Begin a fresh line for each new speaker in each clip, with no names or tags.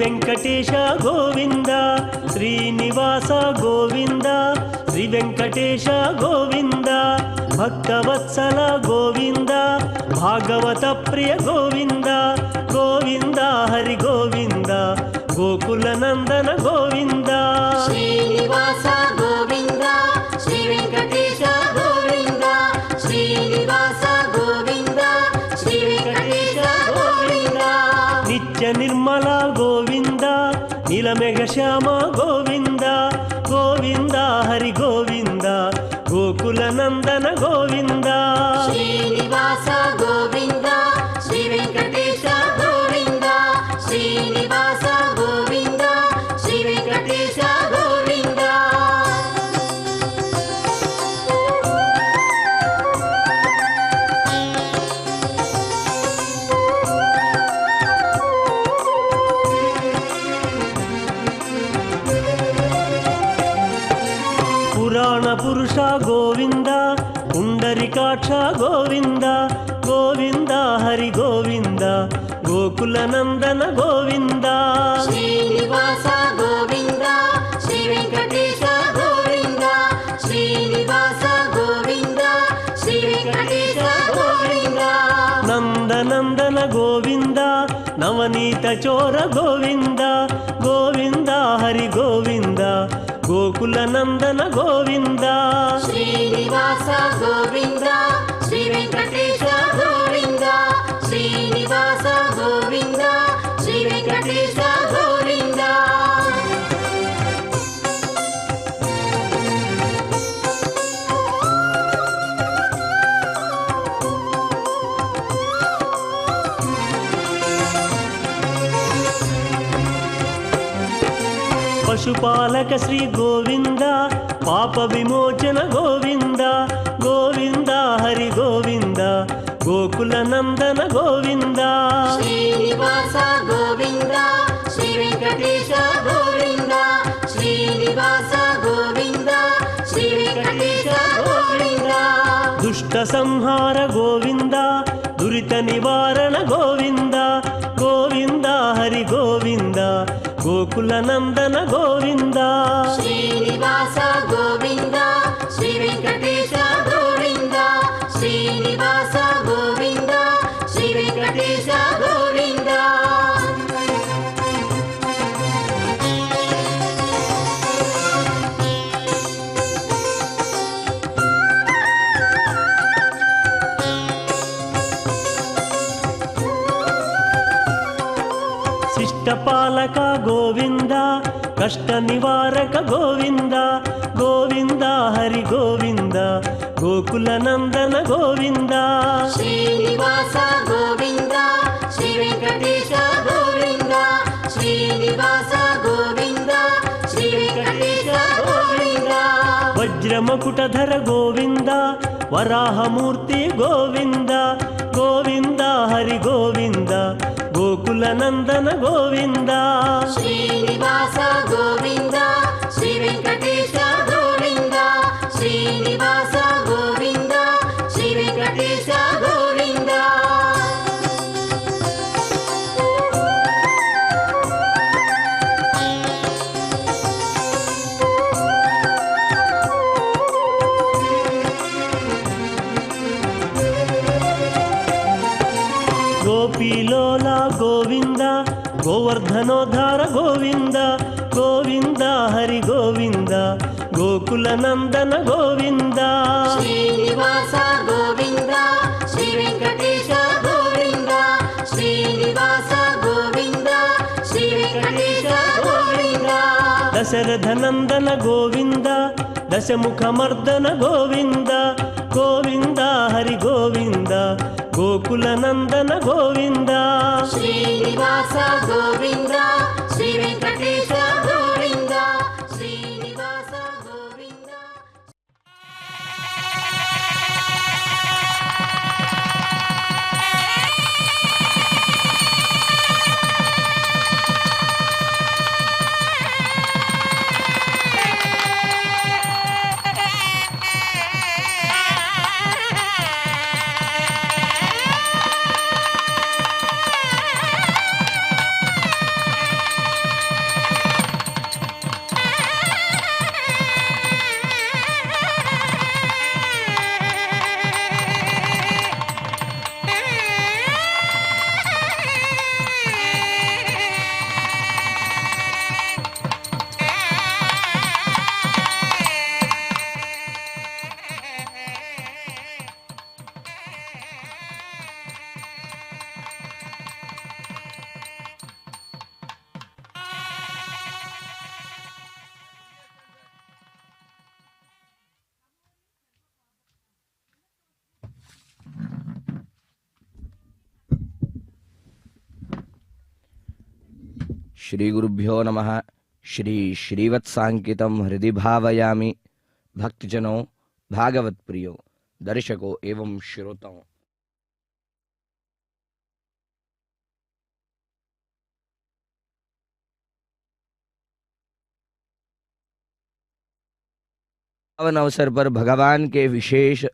వెంకటేశ గోవింద శ్రీనివాస గోవింద శ్రీ వెంకటేశ గోవింద భక్తవత్సల గోవింద భాగవత ప్రియ గోవింద గోవింద హరి గోవింద గోకుల నందన గోవింద
శ్రీనివాస గోవింద శ్రీ వెంకటేశ గోవింద శ్రీనివాస గోవింద శ్రీ వెంకటేశ గోవింద
నిత్య నిర్మల గోవింద నీలమేఘ శ్యామ గోవింద గోవింద హరి గోవింద గోకుల నందన గోవింద
శ్రీనివాస గోవింద శ్రీ వెంకటేశ గోవింద శ్రీనివాస గోవింద శ్రీ వెంకటేశ గోవింద
పురాణ పురుష గోవింద పుండరికాక్ష గోవింద గోవింద హరి గోవింద గోకుల నందన గోవింద
శ్రీనివాస గోవింద శ్రీ వెంకటేశ గోవింద శ్రీనివాస గోవింద శ్రీ వెంకటేశ గోవింద
నందనందన గోవింద నవనీత చోర గోవింద గోవింద హరి గోవింద గోకుల నందన గోవింద
శ్రీనివాస గోవింద శ్రీ వెంకటేశ గోవింద శ్రీనివాస గోవింద శ్రీ వెంకటేశ గోవింద
పశుపాలక శ్రీ గోవింద పాప విమోచన గోవింద గోవింద హరి గోవింద గోకుల నందన గోవింద
శ్రీనివాస గోవింద శ్రీ వెంకటేశ గోవింద శ్రీనివాస గోవింద శ్రీ వెంకటేశ గోవింద
దుష్ట సంహార గోవింద దురిత నివారణ గోవింద గోవింద హరి గోవింద గోకుల నందన గోవింద
శ్రీనివాస గోవింద శ్రీ వెంకటేశ గోవింద శ్రీనివాస గోవింద శ్రీ వెంకటేశ గోవింద
శిష్టపాలక గోవింద కష్ట నివారక గోవింద గోవింద హరి గోవింద గోకుల నందన గోవింద
శ్రీనివాస గోవింద శ్రీ వెంకటేశ గోవింద శ్రీనివాస గోవింద శ్రీ వెంకటేశ గోవింద
వజ్రమకుటధర గోవింద వరాహమూర్తి గోవింద గోవింద హరి గోవింద గోకుల నందన గోవింద
శ్రీనివాస గోవింద శ్రీ వెంకటేశ గోవింద శ్రీనివాస గోవింద శ్రీ వెంకటేశ గోవింద
గోపీలోల గోవింద గోవర్ధనోద్ధార గోవింద గోవింద హరి గోవింద గోకుల నందన గోవింద
శ్రీనివాస గోవింద శ్రీ వెంకటేశ గోవింద శ్రీనివాస గోవింద శ్రీ వెంకటేశ గోవింద
దశరథ నందన గోవింద దశముఖమర్దన గోవింద గోవింద హరి గోవింద గోకుల నందన గోవింద
శ్రీనివాస గోవింద శ్రీ వెంకటేశ గోవింద శ్రీనివాస గోవింద
श्री गुरुभ्यो नमः। श्री श्रीवत्सांकितं हृदि भावयामि। भक्तजनों, भागवत प्रियो, दर्शकों एवं श्रोताओं, पावन अवसर पर भगवान के विशेष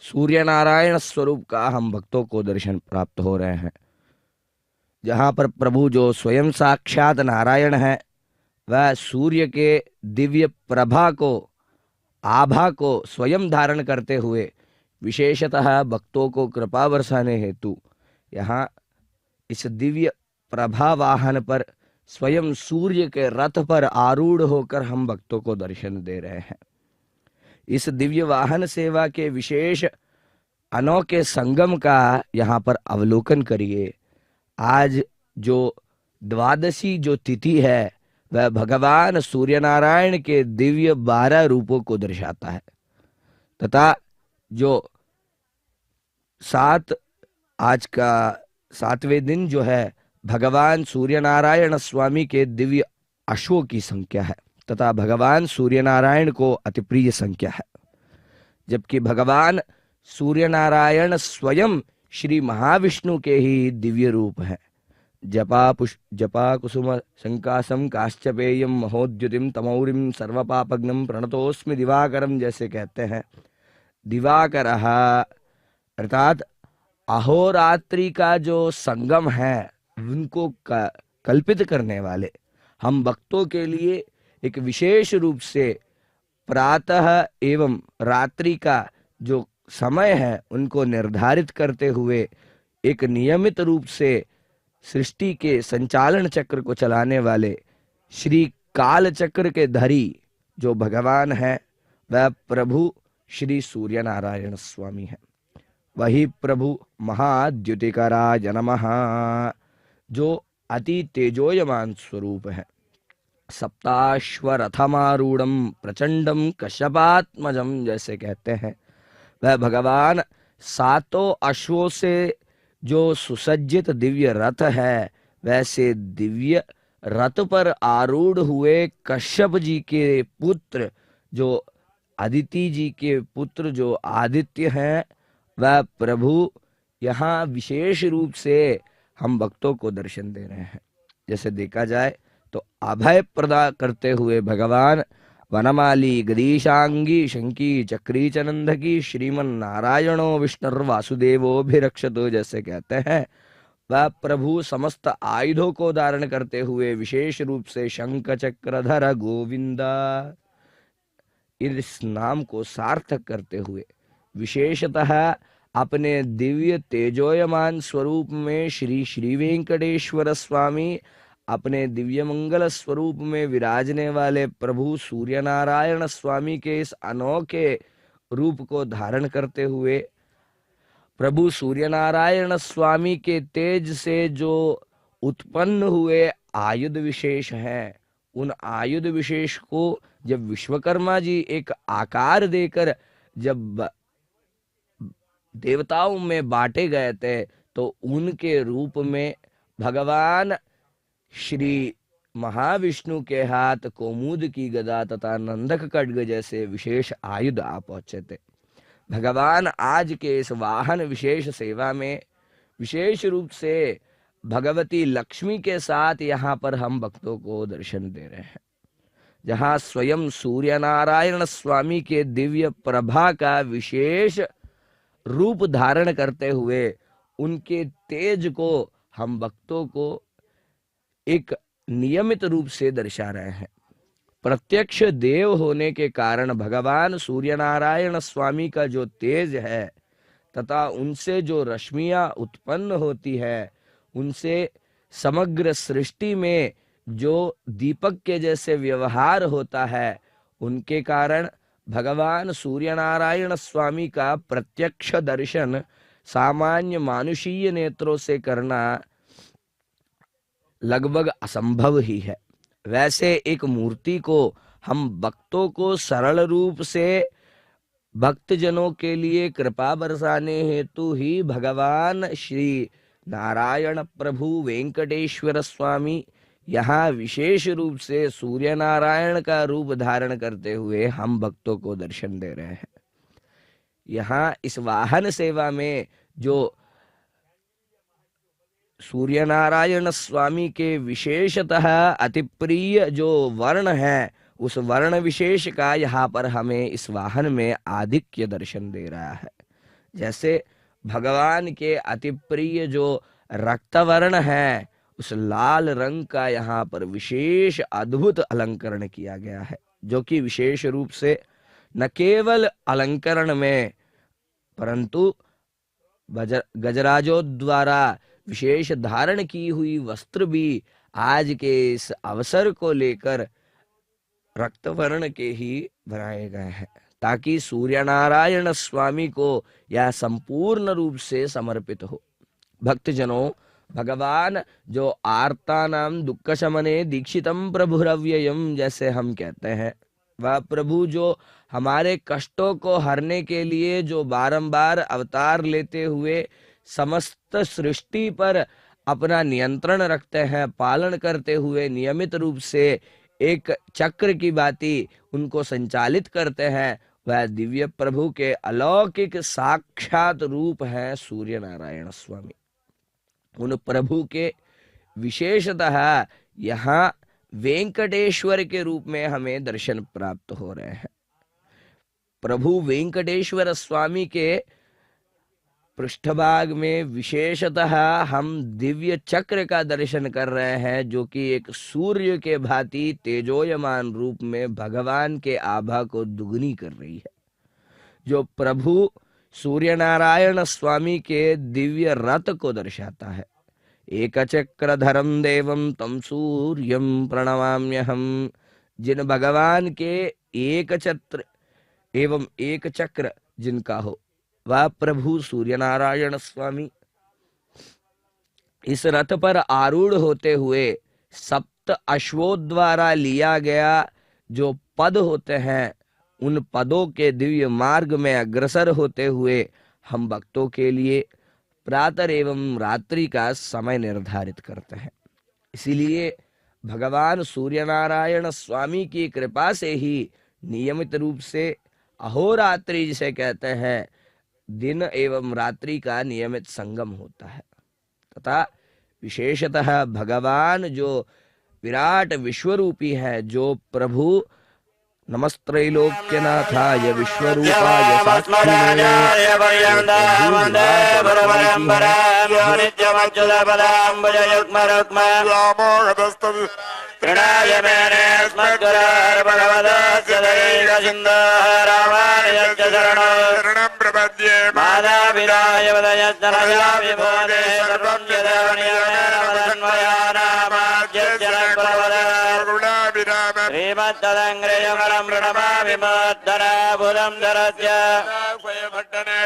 सूर्य नारायण स्वरूप का हम भक्तों को दर्शन प्राप्त हो रहे हैं। जहाँ पर प्रभु जो स्वयं साक्षात नारायण है, वह सूर्य के दिव्य प्रभा को, आभा को स्वयं धारण करते हुए विशेषतः भक्तों को कृपा बरसाने हेतु यहाँ इस दिव्य प्रभा वाहन पर स्वयं सूर्य के रथ पर आरूढ़ होकर हम भक्तों को दर्शन दे रहे हैं। इस दिव्य वाहन सेवा के विशेष अनोखे संगम का यहाँ पर अवलोकन करिए। आज जो द्वादशी जो तिथि है, वह भगवान सूर्य नारायण के दिव्य 12 रूपों को दर्शाता है तथा जो आज का 7वें दिन जो है भगवान सूर्य नारायण स्वामी के दिव्य अश्वों की संख्या है तथा भगवान सूर्य नारायण को अति प्रिय संख्या है। जबकि भगवान सूर्य नारायण स्वयं श्री महाविष्णु के ही दिव्य रूप हैं। जपा कुसुम शंकासम काश्चपेयम महोद्युतिम तमौरिम सर्वपापग्नम प्रणतोस्मि दिवाकरम, जैसे कहते हैं। दिवाकर अर्थात अहोरात्रि का जो संगम है, उनको कल्पित करने वाले हम भक्तों के लिए एक विशेष रूप से प्रातः एवं रात्रि का जो समय है उनको निर्धारित करते हुए एक नियमित रूप से सृष्टि के संचालन चक्र को चलाने वाले श्री काल चक्र के धरी जो भगवान है, वह प्रभु श्री सूर्य नारायण स्वामी है। वही प्रभु महाद्युतिकराय नमः, जो अति तेजोयमान स्वरूप है। सप्ताश्वरथमारूढ़म प्रचंडम कश्यपात्मजम, जैसे कहते हैं, वह भगवान 7 अश्वों से जो सुसज्जित दिव्य रथ है, वैसे दिव्य रथ पर आरूढ़ हुए कश्यप जी के पुत्र जो अदिति जी के पुत्र जो आदित्य हैं, वह प्रभु यहाँ विशेष रूप से हम भक्तों को दर्शन दे रहे हैं। जैसे देखा जाए तो अभय प्रदा करते हुए भगवान वनमाली गदीशांगी शंकी चक्री चनंदकी श्रीमन नारायणो विष्णुर वासुदेवोभिरक्षतो, जैसे कहते हैं, वह प्रभु समस्त आयुधों को धारण करते हुए विशेष रूप से शंख चक्रधर गोविंदा इस नाम को सार्थक करते हुए विशेषतः अपने दिव्य तेजोयमान स्वरूप में श्री वेंकटेश्वर स्वामी, अपने दिव्य मंगल स्वरूप में विराजने वाले प्रभु सूर्य नारायण स्वामी के इस अनोखे रूप को धारण करते हुए प्रभु सूर्य नारायण स्वामी के तेज से जो उत्पन्न हुए आयुध विशेष हैं, उन आयुध विशेष को जब विश्वकर्मा जी एक आकार देकर जब देवताओं में बांटे गए थे, तो उनके रूप में भगवान श्री महाविष्णु के हाथ कौमुद की गदा तथा नंदक खड्ग जैसे विशेष आयुध आ पहुंचे थे। भगवान आज के इस वाहन विशेष सेवा में विशेष रूप से भगवती लक्ष्मी के साथ यहाँ पर हम भक्तों को दर्शन दे रहे हैं, जहाँ स्वयं सूर्य नारायण स्वामी के दिव्य प्रभा का विशेष रूप धारण करते हुए उनके तेज को हम भक्तों को एक नियमित रूप से दर्शा रहे हैं। प्रत्यक्ष देव होने के कारण भगवान सूर्य नारायण स्वामी का जो तेज है तथा उनसे जो रश्मियां उत्पन्न होती है, उनसे समग्र सृष्टि में जो दीपक के जैसे व्यवहार होता है, उनके कारण भगवान सूर्य नारायण स्वामी का प्रत्यक्ष दर्शन सामान्य मानुषीय नेत्रों से करना लगभग असंभव ही है। वैसे एक मूर्ति को हम भक्तों को सरल रूप से भक्तजनों के लिए कृपा बरसाने हेतु ही भगवान श्री नारायण प्रभु वेंकटेश्वर स्वामी यहाँ विशेष रूप से सूर्य नारायण का रूप धारण करते हुए हम भक्तों को दर्शन दे रहे हैं। यहाँ इस वाहन सेवा में जो सूर्य नारायण स्वामी के विशेषतः अति प्रिय जो वर्ण है, उस वर्ण विशेष का यहाँ पर हमें इस वाहन में आधिक्य दर्शन दे रहा है। जैसे भगवान के अति प्रिय जो रक्त वर्ण है, उस लाल रंग का यहाँ पर विशेष अद्भुत अलंकरण किया गया है, जो कि विशेष रूप से न केवल अलंकरण में परंतु गजराजों द्वारा विशेष धारण की हुई वस्त्र भी आज के इस अवसर को लेकर रक्तवर्ण के ही बनाए गए हैं, ताकि सूर्य नारायण स्वामी को यह संपूर्ण रूप से समर्पित हो। भक्तजनों, भगवान जो आर्ता नाम दुख शमने दीक्षितम प्रभुरव्ययम जैसे हम कहते हैं, वह प्रभु जो हमारे कष्टों को हरने के लिए जो बारंबार अवतार लेते हुए समस्त सृष्टि पर अपना नियंत्रण रखते हैं, पालन करते हुए नियमित रूप से एक चक्र की भांति उनको संचालित करते हैं, वह दिव्य प्रभु के अलौकिक साक्षात रूप है सूर्य नारायण स्वामी। उन प्रभु के विशेषतः यहाँ वेंकटेश्वर के रूप में हमें दर्शन प्राप्त हो रहे हैं। प्रभु वेंकटेश्वर स्वामी के पृष्ठभाग में विशेषतः हम दिव्य चक्र का दर्शन कर रहे हैं, जो कि एक सूर्य के भांति तेजोयमान रूप में भगवान के आभा को दुगनी कर रही है, जो प्रभु सूर्य नारायण स्वामी के दिव्य रथ को दर्शाता है। एक चक्रधरम देवम तम सूर्यम प्रणमाम्यहम। जिन भगवान के एक छत्र एवं एक चक्र जिनका हो, वह प्रभु सूर्य नारायण स्वामी इस रथ पर आरूढ़ होते हुए सप्त अश्वों द्वारा लिया गया जो पद होते हैं, उन पदों के दिव्य मार्ग में अग्रसर होते हुए हम भक्तों के लिए प्रातः एवं रात्रि का समय निर्धारित करते हैं। इसीलिए भगवान सूर्य नारायण स्वामी की कृपा से ही नियमित रूप से अहोरात्रि जिसे कहते हैं, दिन एवं रात्रि का नियमित संगम होता है। तथा विशेषतः भगवान जो विराट विश्वरूपी है, जो प्रभु नमस्त्रैलोक्यनाथाय विश्वरूपाय साक्षिणे
प्रणय मेने स्मद्गुरार भगवदस्य दैकसिन्धरामानुजस्य शरणं प्रपद्ये मादाभिराय वदयज्ञनया विभोदे सर्वं यदेवनियमेन वदन्वयानामाद्यस्य नकुलवदर्गुणाभिराम श्रीमद्ददङ्ग्रेयमलं प्रणमामि मद्धराभुजं धरस्य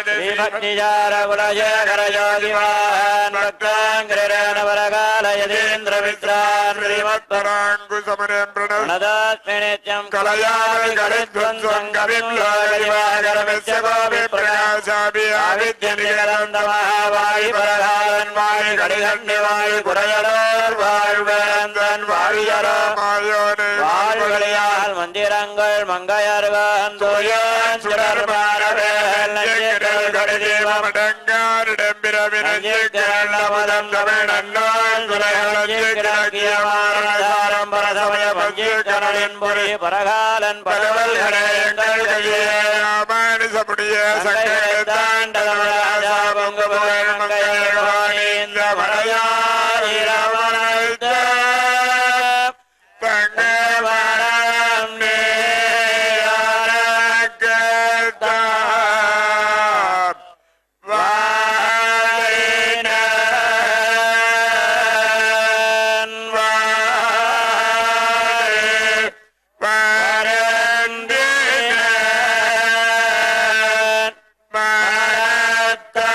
श्रीभक्तिजारकुलशेखरयोगिवान् भक्ताङ्ग्रिरेण वरकालयतीन्द्रमित्रान् श्रीमत्पराङ्कुशमनें प्रणदास्मिनित्यं कलयामि गणिध्वंसं कविं लोकदिवाकरमिस्य गोविप्रकाशाभि आविद्यनिकरं तमहावायि परहारन् वायि गणिधन्यवायि कुरयडोर्वायुवेन्दन् वायुजरमायोने वायुगलियाल् मन्दिरङ्गल् मङ्गयर्गन् तोयान् सुरर्मारवेल् नज्यकल् गणिदेवमटङ्गारिडम्बिरविनज्यकल्लपदं तमिळन्नान् सुरहलज्यकलकियमारणधारं परसमय भज्यकरणिन् पुरि परगालन् परवल्घणयङ्गल् गये रामानि सपुडिय सङ्गताण्डलमराजा बङ्गभवन्मङ्गयर्वाणीन्द्र भरयानि रामनल्त तङ्गवरं नेयारगता Marata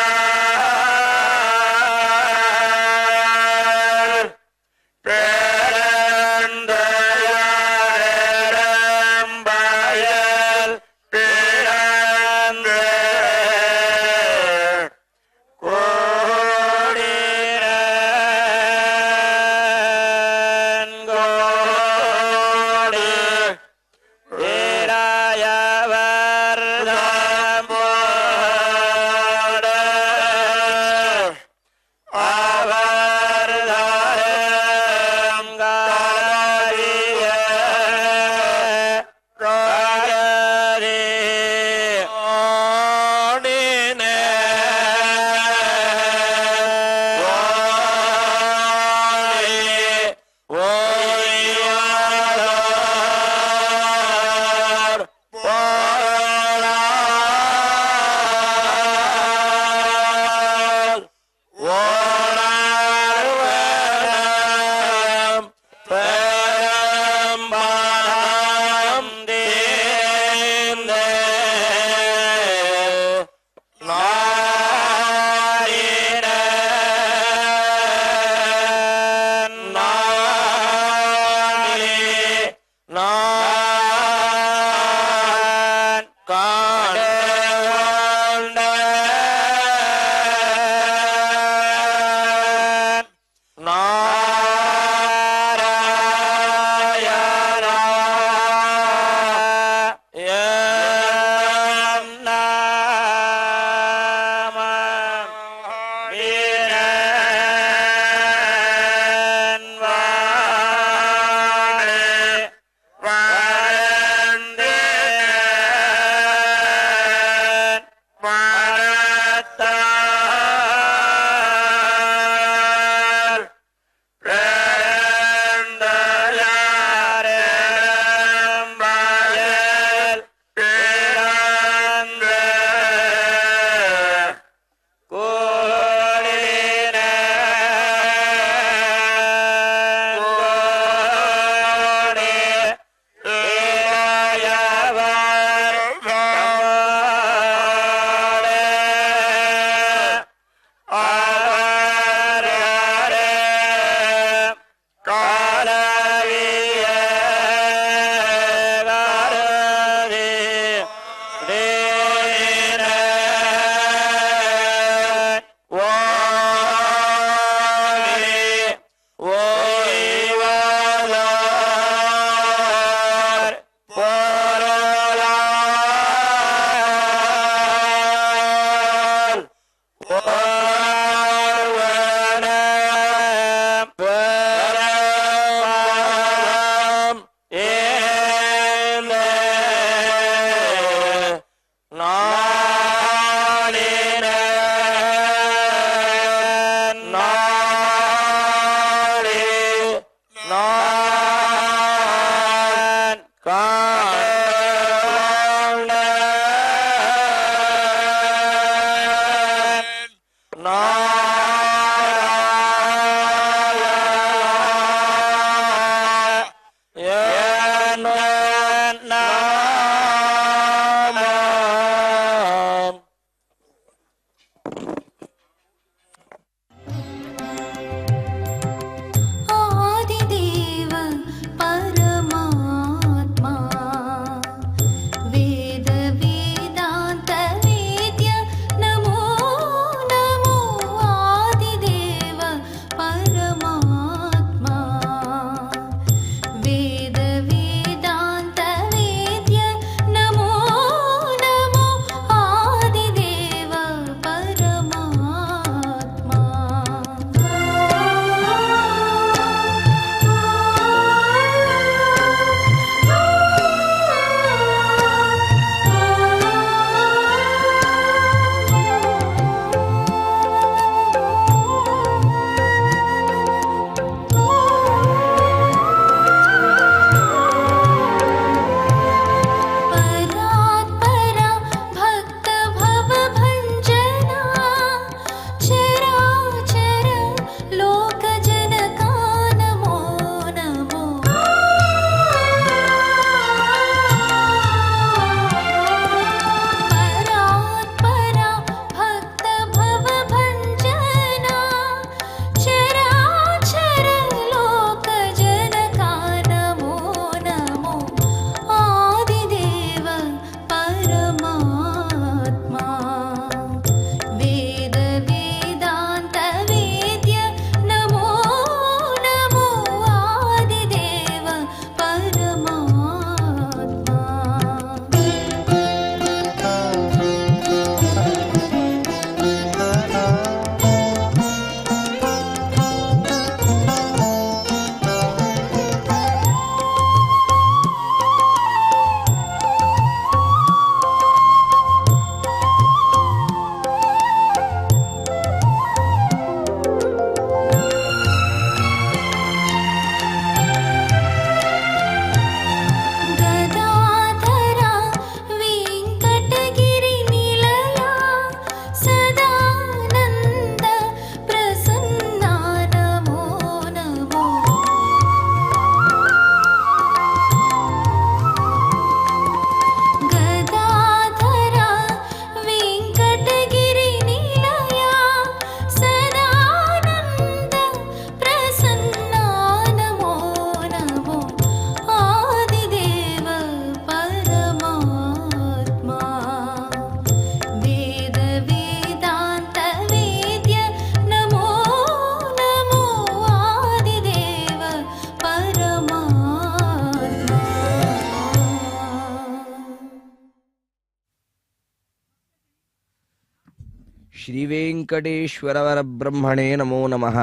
श्री वेंकटेश्वर वर ब्रह्मणे नमो नमः।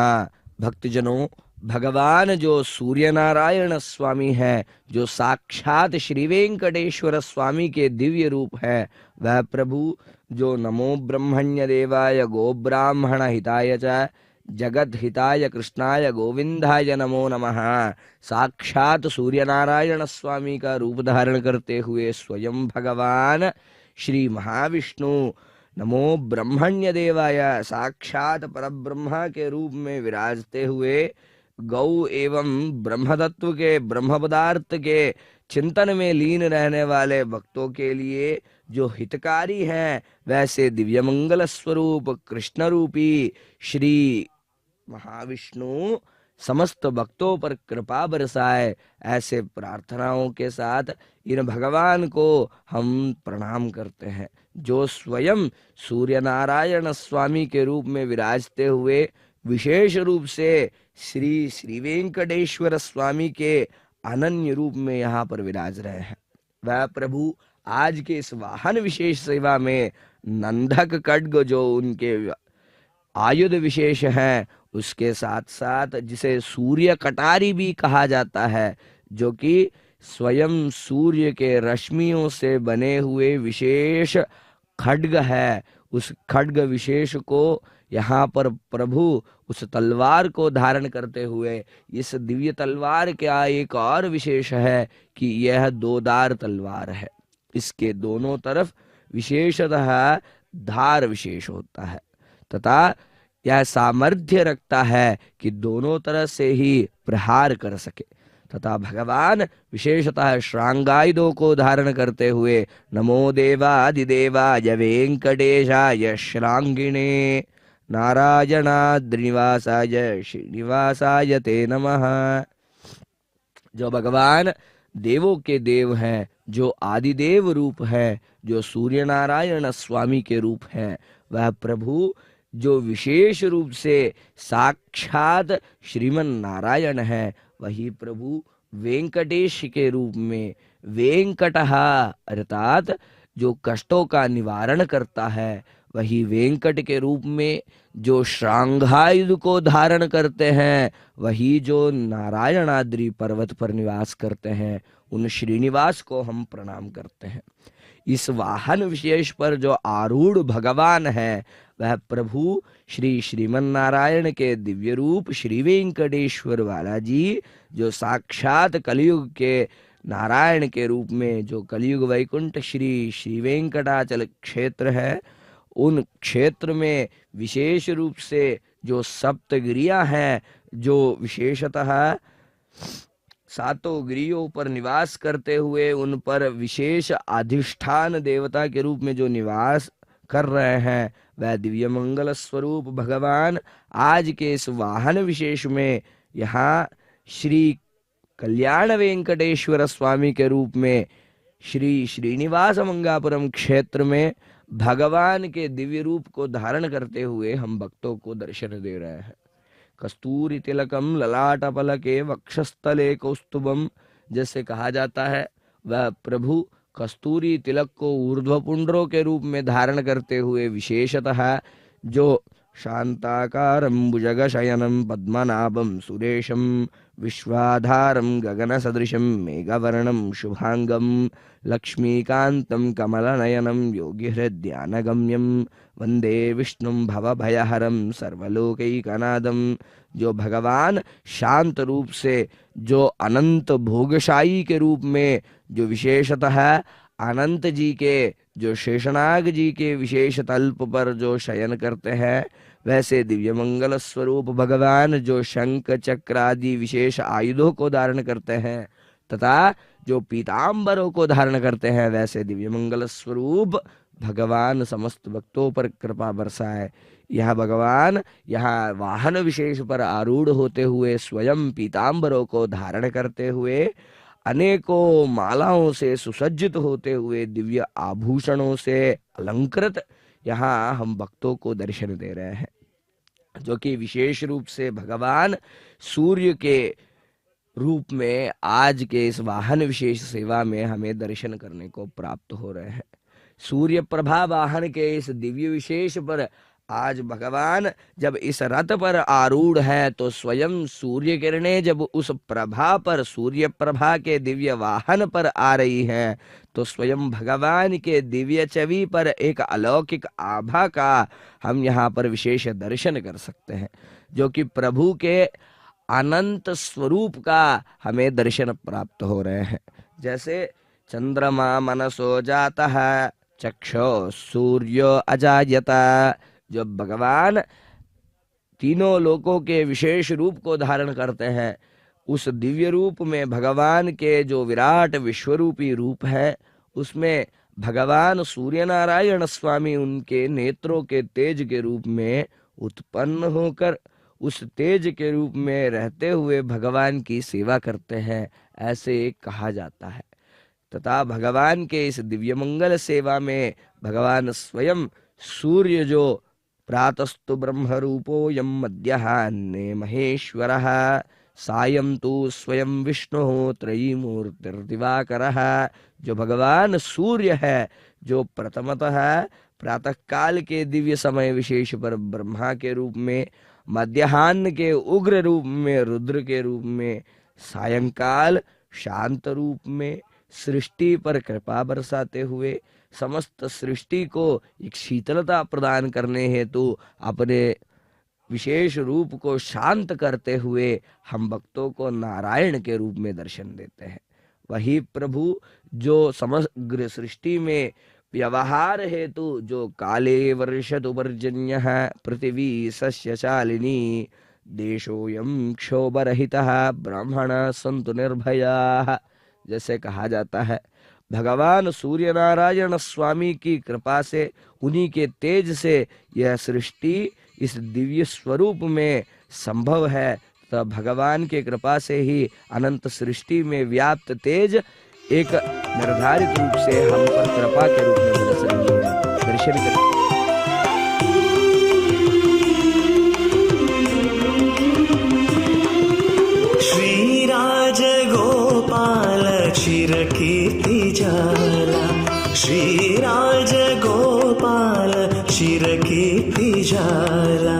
भक्तजनों, भगवान जो सूर्य नारायण स्वामी है, जो साक्षात श्री वेंकटेश्वर स्वामी के दिव्य रूप है, वह प्रभु जो नमो ब्रह्मण्य देवाय गो ब्राह्मण हिताय च जगत हिताय कृष्णाय गोविंदाय नमो नमः, साक्षात सूर्य नारायण स्वामी का रूप धारण करते हुए स्वयं भगवान श्री महाविष्णु नमो ब्रह्मण्य देवाय साक्षात परब्रह्मा के रूप में विराजते हुए गौ एवं ब्रह्मतत्व के ब्रह्म पदार्थ के चिंतन में लीन रहने वाले भक्तों के लिए जो हितकारी हैं, वैसे दिव्य मंगल स्वरूप कृष्ण रूपी श्री महाविष्णु समस्त भक्तों पर कृपा बरसाए। ऐसे प्रार्थनाओं के साथ इन भगवान को हम प्रणाम करते हैं, जो स्वयं सूर्य नारायण स्वामी के रूप में विराजते हुए विशेष रूप से श्री वेंकटेश्वर स्वामी के अनन्य रूप में यहाँ पर विराज रहे हैं। वह प्रभु आज के इस वाहन विशेष सेवा में नंदक खड्ग जो उनके आयुध विशेष हैं, उसके साथ साथ जिसे सूर्य कटारी भी कहा जाता है, जो कि स्वयं सूर्य के रश्मियों से बने हुए विशेष खड्ग है, उस खड्ग विशेष को यहाँ पर प्रभु उस तलवार को धारण करते हुए, इस दिव्य तलवार का एक और विशेष है कि यह दोधार तलवार है। इसके दोनों तरफ विशेषतः धार विशेष होता है तथा यह सामर्थ्य रखता है कि दोनों तरह से ही प्रहार कर सके। तथा भगवान विशेषतः श्रांगायुधों को धारण करते हुए नमो देवादिदेवाय वेंकटेशाय श्रांगिणे नारायणाद्रिनिवासाय श्रीनिवासाय ते नमः। जो भगवान देवों के देव हैं, जो आदिदेव रूप है, जो सूर्य नारायण स्वामी के रूप हैं, वह प्रभु जो विशेष रूप से साक्षात श्रीमन नारायण है, वही प्रभु वेंकटेश के रूप में वेंकटः अर्थात जो कष्टों का निवारण करता है, वही वेंकट के रूप में जो श्रांगायुध को धारण करते हैं, वही जो नारायणाद्रि पर्वत पर निवास करते हैं, उन श्रीनिवास को हम प्रणाम करते हैं। इस वाहन विशेष पर जो आरूढ़ भगवान है, वह प्रभु श्री श्रीमन नारायण के दिव्य रूप श्री वेंकटेश्वर बालाजी, जो साक्षात कलयुग के नारायण के रूप में जो कलयुग वैकुंठ श्री वेंकटाचल क्षेत्र है, उन क्षेत्र में विशेष रूप से जो सप्तगिरियां हैं, जो विशेषतः सातों गिरियों पर निवास करते हुए उन पर विशेष अधिष्ठान देवता के रूप में जो निवास कर रहे हैं, वह दिव्य मंगल स्वरूप भगवान आज के इस वाहन विशेष में यहाँ श्री कल्याण वेंकटेश्वर स्वामी के रूप में श्री श्रीनिवास मंगापुरम क्षेत्र में भगवान के दिव्य रूप को धारण करते हुए हम भक्तों को दर्शन दे रहे हैं। कस्तूरी तिलकम ललाट पलके वक्षस्थले कौस्तुभम, जैसे कहा जाता है, वह प्रभु कस्तूरी तिलक को ऊर्ध्वपुंड्रों के रूप में धारण करते हुए विशेषतः जो शांताकारं भुजगशयनं पद्मनाभं सुरेशं विश्वाधारं गगनसदृशं मेघवर्णं शुभांगं लक्ष्मीकान्तं कमलनयनं योगिहृद्यानगम्यं वंदे विष्णुं भवभयहरं सर्वलोकैकनादं। जो भगवान शांत रूप से जो अनंत भोगशाई के रूप में जो विशेषतः अनंत जी के जो शेषनाग जी के विशेष तल्प पर जो शयन करते हैं, वैसे दिव्य मंगल स्वरूप भगवान जो शंख चक्र आदि विशेष आयुधों को धारण करते हैं तथा जो पीतांबरों को धारण करते हैं, वैसे दिव्य मंगल स्वरूप भगवान समस्त भक्तों पर कृपा बरसाए। यह भगवान यहाँ वाहन विशेष पर आरूढ़ होते हुए स्वयं पीतांबरों को धारण करते हुए अनेकों मालाओं से सुसज्जित होते हुए दिव्य आभूषणों से अलंकृत यहाँ हम भक्तों को दर्शन दे रहे हैं, जो कि विशेष रूप से भगवान सूर्य के रूप में आज के इस वाहन विशेष सेवा में हमें दर्शन करने को प्राप्त हो रहे हैं। सूर्य प्रभा वाहन के इस दिव्य विशेष पर आज भगवान जब इस रथ पर आरूढ़ है तो स्वयं सूर्य किरणें जब उस प्रभा पर, सूर्य प्रभा के दिव्य वाहन पर आ रही हैं, तो स्वयं भगवान के दिव्य छवि पर एक अलौकिक आभा का हम यहाँ पर विशेष दर्शन कर सकते हैं, जो कि प्रभु के अनंत स्वरूप का हमें दर्शन प्राप्त हो रहे हैं। जैसे चंद्रमा मनसो जाता है चक्षो सूर्यो अजायता, जो भगवान तीनों लोकों के विशेष रूप को धारण करते हैं, उस दिव्य रूप में भगवान के जो विराट विश्वरूपी रूप है, उसमें भगवान सूर्य नारायण स्वामी उनके नेत्रों के तेज के रूप में उत्पन्न होकर उस तेज के रूप में रहते हुए भगवान की सेवा करते हैं, ऐसे कहा जाता है। तथा भगवान के इस दिव्य मंगल सेवा में भगवान स्वयं सूर्य जो प्रातस्तु ब्रह्म रूपो यम मध्याह्ने महेश्वरः सायं तु स्वयं विष्णु त्रयीमूर्तिर्दिवाकरः, जो भगवान सूर्य है, जो प्रथमतः प्रातः काल के दिव्य समय विशेष पर ब्रह्मा के रूप में, मध्याह्न के उग्र रूप में रुद्र के रूप में, सायंकाल शांत रूप में सृष्टि पर कृपा बरसाते हुए समस्त सृष्टि को एक शीतलता प्रदान करने हेतु अपने विशेष रूप को शांत करते हुए हम भक्तों को नारायण के रूप में दर्शन देते हैं। वही प्रभु जो समग्र सृष्टि में व्यवहार हेतु जो काले वर्षतु पर्जन्यः पृथिवी सस्यशालिनी देशोऽयं क्षोभरहितः ब्राह्मणाः सन्तु निर्भयाः, जैसे कहा जाता है भगवान सूर्य नारायण स्वामी की कृपा से, उन्हीं के तेज से यह सृष्टि इस दिव्य स्वरूप में संभव है। तो भगवान के कृपा से ही अनंत सृष्टि में व्याप्त तेज एक निर्धारित रूप से हम पर कृपा के रूप में बरस रही है, दर्शन करते हैं।
चिरकीर्ति जाला श्रीराज गोपाल चिरकीर्ति जाला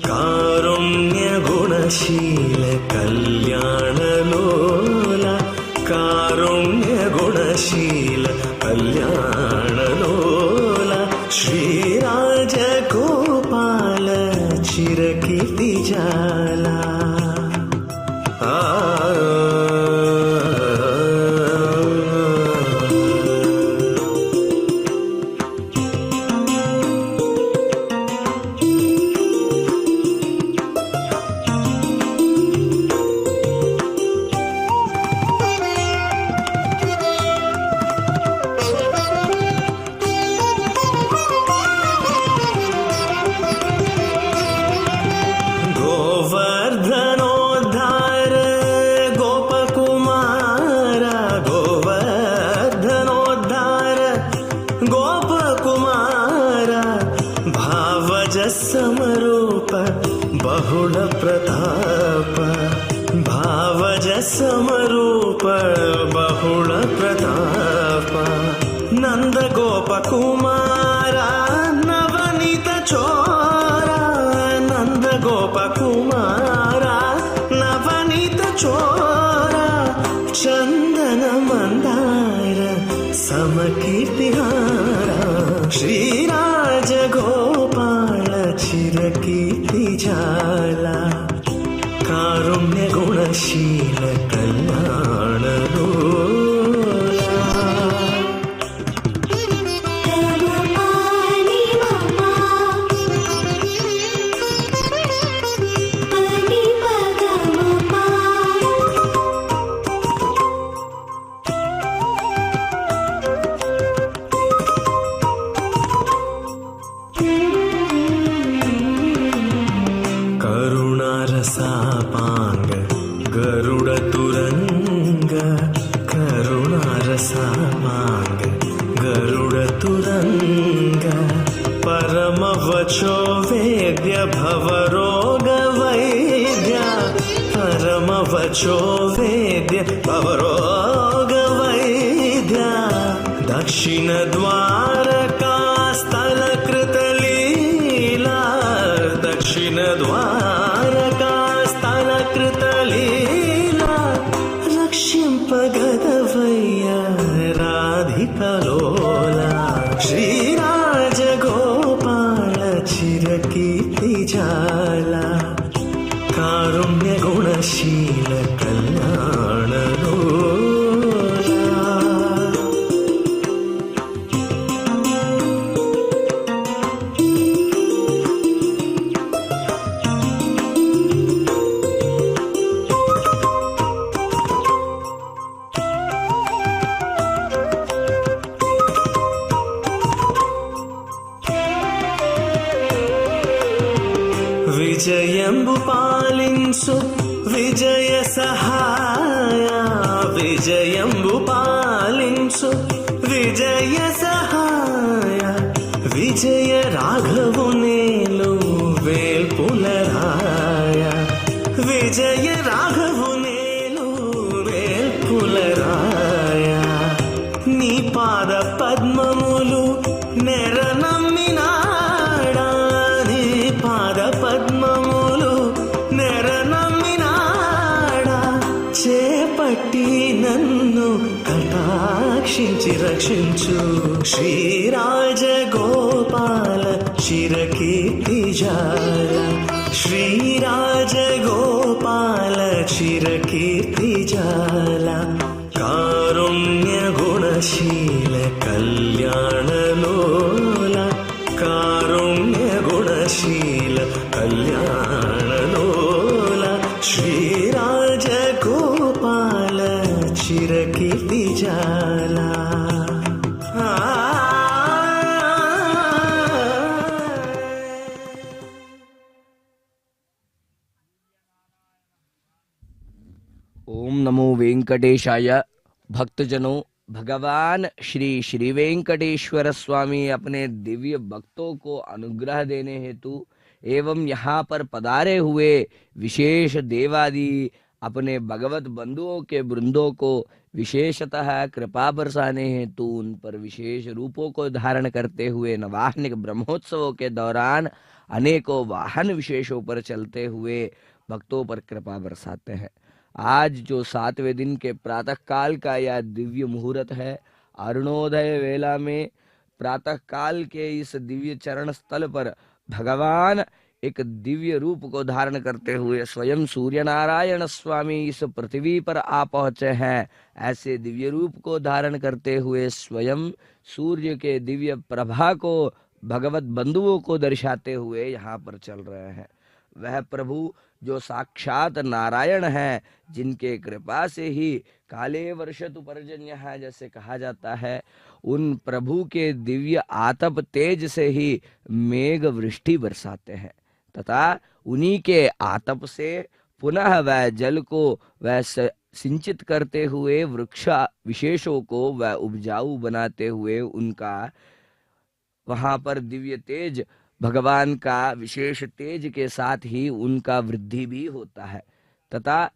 कारुण्य गुणशील कल्याण लोला कारुण्य गुणशील कल्याण लोला श्रीराज गोपाल चिरकीर्ति जाला समरूप बहुल प्रताप भावज समरूप बहुल प्रताप नंद गोप कुमारा नवनीत चोरा नंद गोप कुमारा नवनीत चोरा चंदन मंदार समकीर्तिहारा श्रीराज गोपाल चिरकीर्ति जाला कारुण्य गुणशील कल्याण करुणारसापांग गरुड़ तुरंग करुणारसापांग गरुड़ तुरंग परम वचो वेद्य भवरोग वैद्य परम वचो वेद्य भवरोग वैद्य दक्षिण द्वारका स्थल कृत लीला श्रीराजगोपाल चिरकीर्तिजाला कारुण्यगुणशील कल्याणलोला విజయంబు పాలించు విజయ సహాయ విజయంబు పాలించు విజయ సహాయ విజయ రాఘవు నేలు వేల్పులరాయ విజయ రాఘవు నేలు వేల్పులరాయ నీ పాద పద్మములు నెరనమ్మినాడా నీ పాద పద్మములు నెరనమ్మినాడా చేపట్టి నన్ను కటాక్షించి రక్షించు శ్రీరాజగోపాల చిరకీర్తిజాల శ్రీరాజగోపాల చిరకీర్తిజాల కారుణ్య గుణశీల కళ్యాణలోల కారుణ్య గుణశీల కళ్యాణలోల శ్రీరాజగోపాల చిరకీర్తిజాల
ओम नमो वेंकटेशाय। भक्तजनों, भगवान श्री श्री वेंकटेश्वर स्वामी अपने दिव्य भक्तों को अनुग्रह देने हेतु एवं यहाँ पर पधारे हुए विशेष देवादि अपने भगवत बंधुओं के वृंदों को विशेषतः कृपा बरसाने हेतु उन पर विशेष रूपों को धारण करते हुए नवाहनिक ब्रह्मोत्सवों के दौरान अनेकों वाहन विशेषों पर चलते हुए भक्तों पर कृपा बरसाते हैं। आज जो 7वें दिन के प्रातः काल का यह दिव्य मुहूर्त है, अरुणोदय वेला में प्रातः काल के इस दिव्य चरण स्थल पर भगवान एक दिव्य रूप को धारण करते हुए स्वयं सूर्य नारायण स्वामी इस पृथ्वी पर आ पहुंचे हैं। ऐसे दिव्य रूप को धारण करते हुए स्वयं सूर्य के दिव्य प्रभा को भगवत बंधुओं को दर्शाते हुए यहाँ पर चल रहे हैं। वह प्रभु जो साक्षात नारायण है, जिनके कृपा से ही काले वर्षतु पर्जन्य है जैसे कहा जाता है, उन प्रभु के दिव्य आतप तेज से ही मेघ वृष्टि बरसाते हैं तथा उन्हीं के आतप से पुनः वह जल को वह सिंचित करते हुए वृक्ष विशेषों को वह उपजाऊ बनाते हुए उनका वहां पर दिव्य तेज भगवान का विशेष तेज के साथ ही उनका वृद्धि भी होता है तथा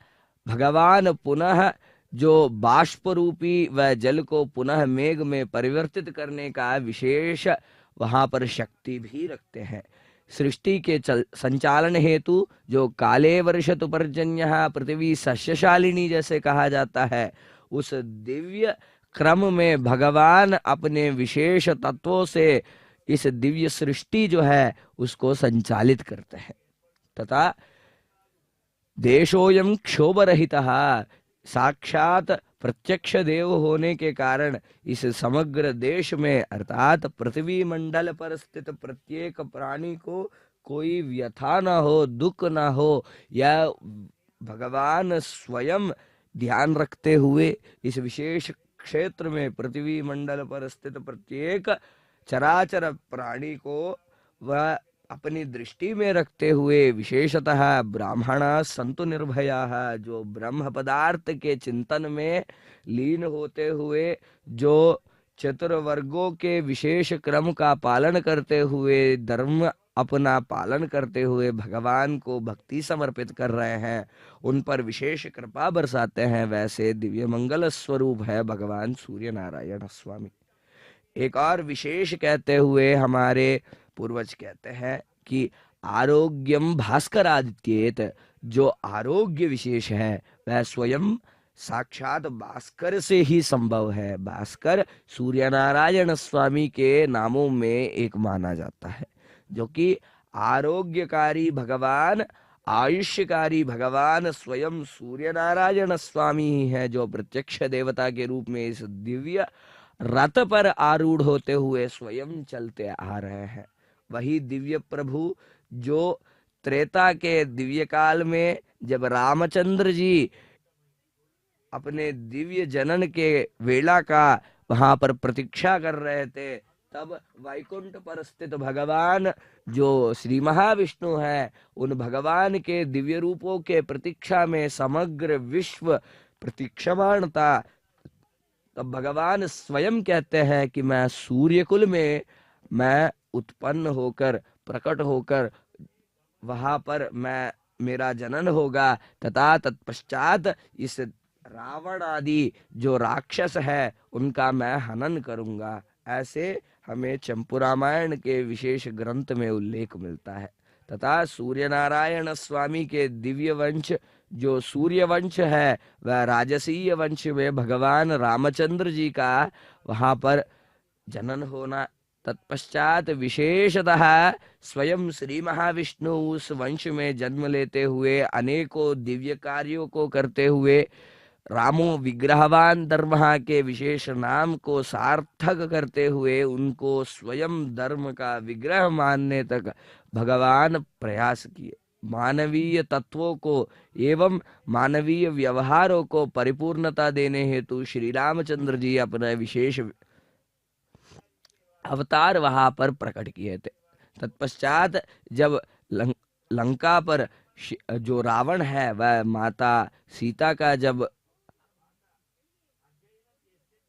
भगवान पुनः जो बाष्प रूपी वह जल को पुनः मेघ में परिवर्तित करने का विशेष वहां पर शक्ति भी रखते हैं। सृष्टि के संचालन हेतु जो काले वर्षतु पर्जन्य पृथ्वी सस्यशालिनी जैसे कहा जाता है, उस दिव्य क्रम में भगवान अपने विशेष तत्वों से इस दिव्य सृष्टि जो है उसको संचालित करते हैं तथा देशोयम क्षोभरहितः साक्षात प्रत्यक्ष देव होने के कारण इस समग्र देश में अर्थात पृथ्वी मंडल पर स्थित प्रत्येक प्राणी को कोई व्यथा न हो, दुख न हो, यह भगवान स्वयं ध्यान रखते हुए इस विशेष क्षेत्र में पृथ्वी मंडल पर स्थित प्रत्येक चराचर प्राणी को वह अपनी दृष्टि में रखते हुए विशेषतः ब्राह्मणा संतु निर्भयाः, जो ब्रह्म पदार्थ के चिंतन में लीन होते हुए जो चतुर्वर्गों के विशेष क्रम का पालन करते हुए धर्म अपना पालन करते हुए भगवान को भक्ति समर्पित कर रहे हैं, उन पर विशेष कृपा बरसाते हैं। वैसे दिव्य मंगल स्वरूप है भगवान सूर्य नारायण स्वामी। एक और विशेष कहते हुए हमारे पूर्वज कहते हैं कि आरोग्यम भास्कर आदित्येत, जो आरोग्य विशेष है वह स्वयं साक्षात भास्कर से ही संभव है। भास्कर सूर्य नारायण स्वामी के नामों में एक माना जाता है, जो कि आरोग्यकारी भगवान, आयुष्यकारी भगवान स्वयं सूर्य नारायण स्वामी ही है, जो प्रत्यक्ष देवता के रूप में इस दिव्य रथ पर आरूढ़ होते हुए स्वयं चलते आ रहे हैं। वही दिव्य प्रभु जो त्रेता के दिव्य काल में जब रामचंद्र जी अपने दिव्य जनन के वेला का वहां पर प्रतीक्षा कर रहे थे, तब वैकुंठ पर स्थित भगवान जो श्री महाविष्णु है, उन भगवान के दिव्य रूपों के प्रतीक्षा में समग्र विश्व प्रतीक्षमाण था। तब भगवान स्वयं कहते हैं कि मैं सूर्य कुल में मैं उत्पन्न होकर प्रकट होकर वहां पर मेरा जनन होगा, तथा तत्पश्चात इस रावण आदि जो राक्षस है उनका मैं हनन करूंगा। ऐसे हमें चंपू रामायण के विशेष ग्रंथ में उल्लेख मिलता है। तथा सूर्य नारायण स्वामी के दिव्य वंश जो सूर्य वंश है, वह राजसीय वंश में भगवान रामचंद्र जी का वहां पर जनन होना, तत्पश्चात विशेषतः स्वयं श्री महाविष्णु उस वंश में जन्म लेते हुए अनेकों दिव्य कार्यों को करते हुए रामो विग्रहवान धर्म के विशेष नाम को सार्थक करते हुए उनको स्वयं धर्म का विग्रह मानने तक भगवान प्रयास किए। मानवीय तत्वों को एवं मानवीय व्यवहारों को परिपूर्णता देने हेतु श्री रामचंद्र जी अपना विशेष अवतार वहां पर प्रकट किए थे। तत्पश्चात जब लंका पर जो रावण है वह माता सीता का जब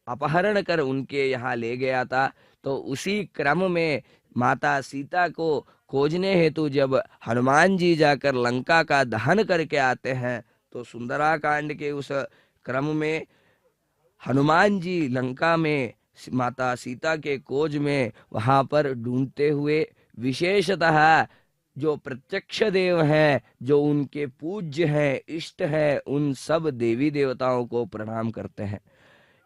अपहरण कर उनके यहाँ ले गया था, तो उसी क्रम में माता सीता को खोजने हेतु जब हनुमान जी जाकर लंका का दहन करके आते हैं, तो सुंदराकांड के उस क्रम में हनुमान जी लंका में माता सीता के खोज में वहां पर ढूंढते हुए विशेषतः जो प्रत्यक्ष देव हैं, जो उनके पूज्य हैं, इष्ट हैं, उन सब देवी देवताओं को प्रणाम करते हैं।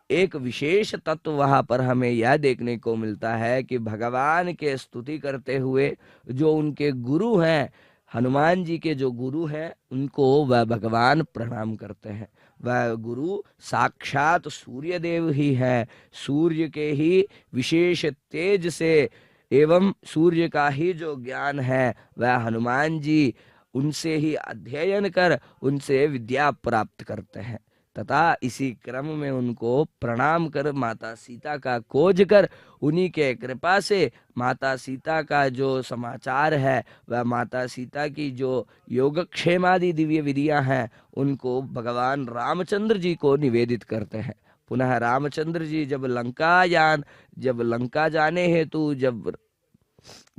एक विशेष तत्व वहां पर हमें यह देखने को मिलता है कि भगवान के स्तुति करते हुए जो उनके गुरु हैं, हनुमान जी के जो गुरु हैं, उनको वह भगवान प्रणाम करते हैं। वह गुरु साक्षात सूर्य देव ही है। सूर्य के ही विशेष तेज से एवं सूर्य का ही जो ज्ञान है वह हनुमान जी उनसे ही अध्ययन कर उनसे विद्या प्राप्त करते हैं, तथा इसी क्रम में उनको प्रणाम कर माता सीता का खोज कर उन्हीं के कृपा से माता सीता का जो समाचार है वह माता सीता की जो योगक्षेमादि दिव्य विधियां हैं उनको भगवान रामचंद्र जी को निवेदित करते हैं। पुनः रामचंद्र जी जब लंका जाने हेतु जब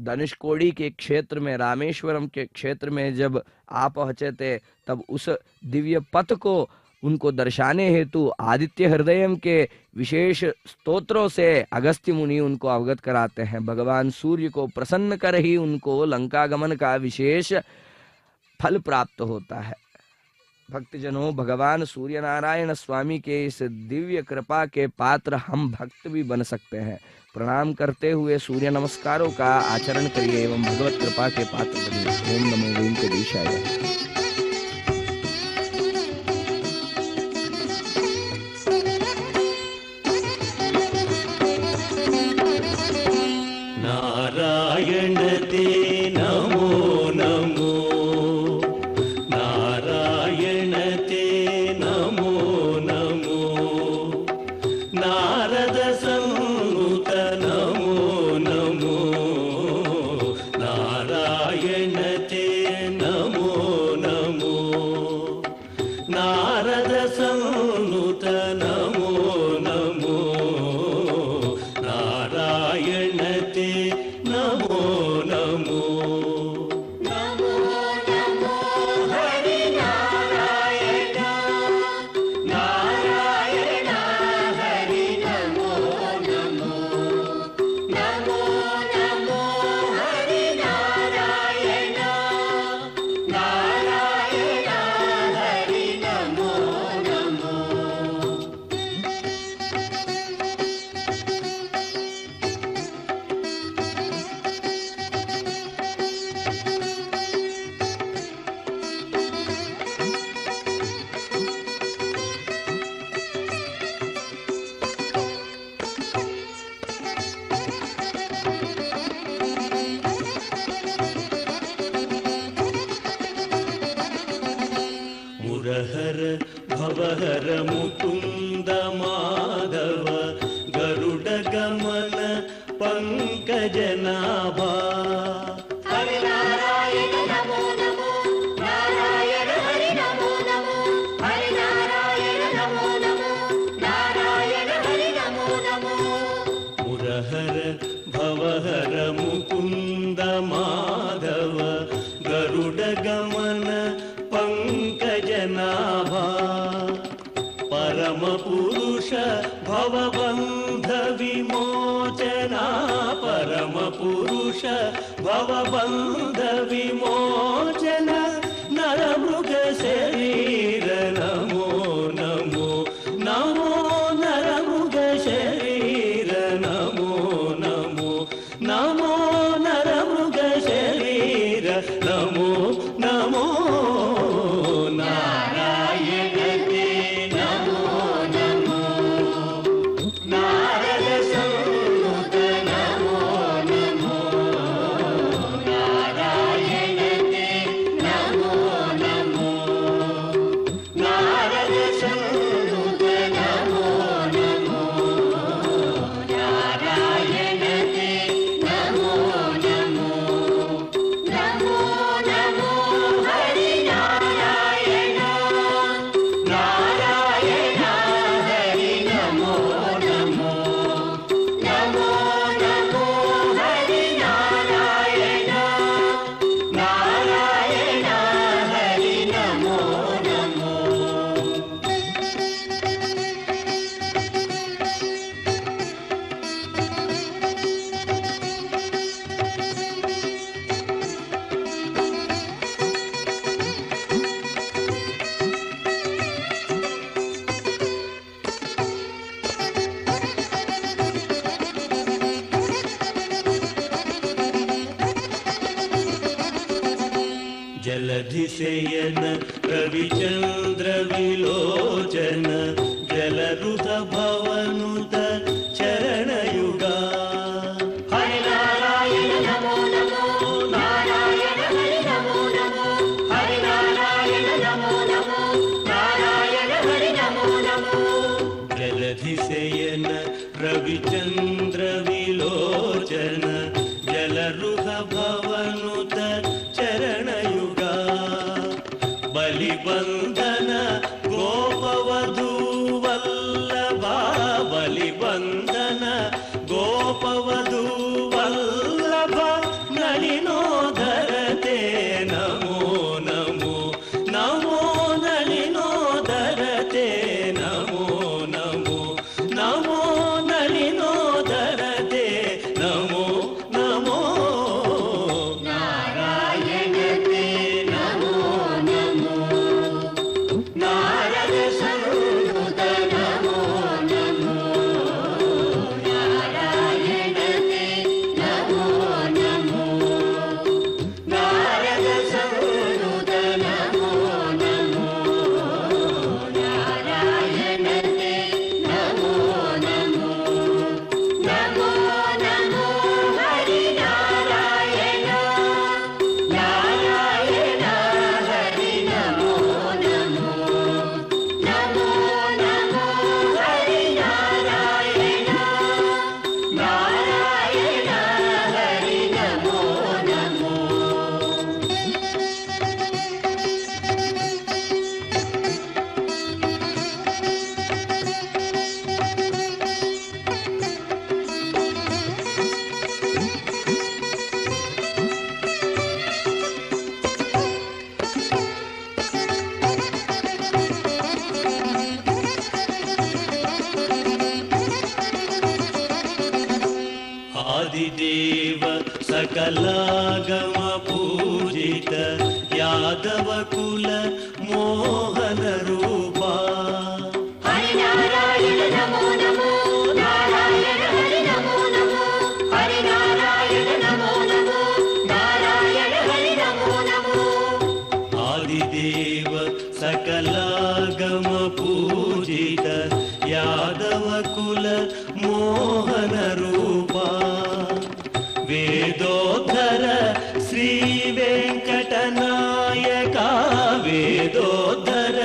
धनुषकोडी के क्षेत्र में रामेश्वरम के क्षेत्र में जब आ पहुंचे थे, तब उस दिव्य पथ को उनको दर्शाने हेतु आदित्य हृदयम के विशेष स्तोत्रों से अगस्त्य मुनि उनको अवगत कराते हैं। भगवान सूर्य को प्रसन्न कर ही उनको लंका गमन का विशेष फल प्राप्त होता है। भक्तजनों, भगवान सूर्य नारायण स्वामी के इस दिव्य कृपा के पात्र हम भक्त भी बन सकते हैं। प्रणाम करते हुए सूर्य नमस्कारों का आचरण करिए एवं भगवत कृपा के पात्र बनिए। ओम नमो वेंकटेशाय।
नारायण ते नमो नमो, नारायण ते नमो नमो, नारद संत नमो नमो, नारायण ते नमो नमो, नारद संत नमो नमो, नारायण ते नमो नमो। गमन पंकजनाभा
हरि नारायण नमो नमो नारायण हरि नमो नमो हरि नारायण नमो नमो नारायण हरि नमो नमो
मुरहर भवहर मुकुंद माधव गरुड गमन पंकजनाभा परम पुरुष भवबंध विमोचना परम पुरुष भवबंध विमोचना नरमृग शरीर नमो नमो नमो नरमृग शरीर नमो नमो नमो नरमृग शरीर नमो नमो नारायण ते नमो नमो नारद संनुत नमो नमो नारायण ते नमो नमो नारद संनुत नमो नमो नारायण ते नमो नमो नमो नमो हरि नारायण नारायण हरि नमो नमो नमो नमो हरि नारायण नारायण हरि नमो नमो जलधिशयन रविचंद्र विलोचन जलरुध भवनुत चरणयुगा
हरि नारायण नमो नमो नारायण हरि नमो नमो हरि नारायण नमो नमो नारायण हरि नमो नमो
जलधिशयन रविचंद्र विलोचन जलरुध भवनुत चरणयुगा बलिबंधन गोपवधू वल्लभा बलिबंधन गोपवधू वल्लभा नलिनोधरते नमो नमो नमो नलिनोधरते नमो नमो नमो नलिनोधरते नमो नमो
नारायण ते नमो नमो नारद संनुत नमो नमो नारायण ते नमो नमो नारद संनुत नमो नमो नारायण ते नमो नमो नमो नमो हरि नारायण नारायण हरि नमो नमो नमो नमो हरि नारायण नारायण हरि नमो नमो
आदिदेव सकलागम पूजित यादव कुल मोहन रूपा
हरि नारायण नमो नमो नारायण हरि नमो नमो हरि नारायण नमो नमो नारायण हरि नमो नमो
आदिदेव सकलागम पूजित यादव कुल मोहन रूपा वेदोद्धर श्री वेंकटनायका वेदोद्धर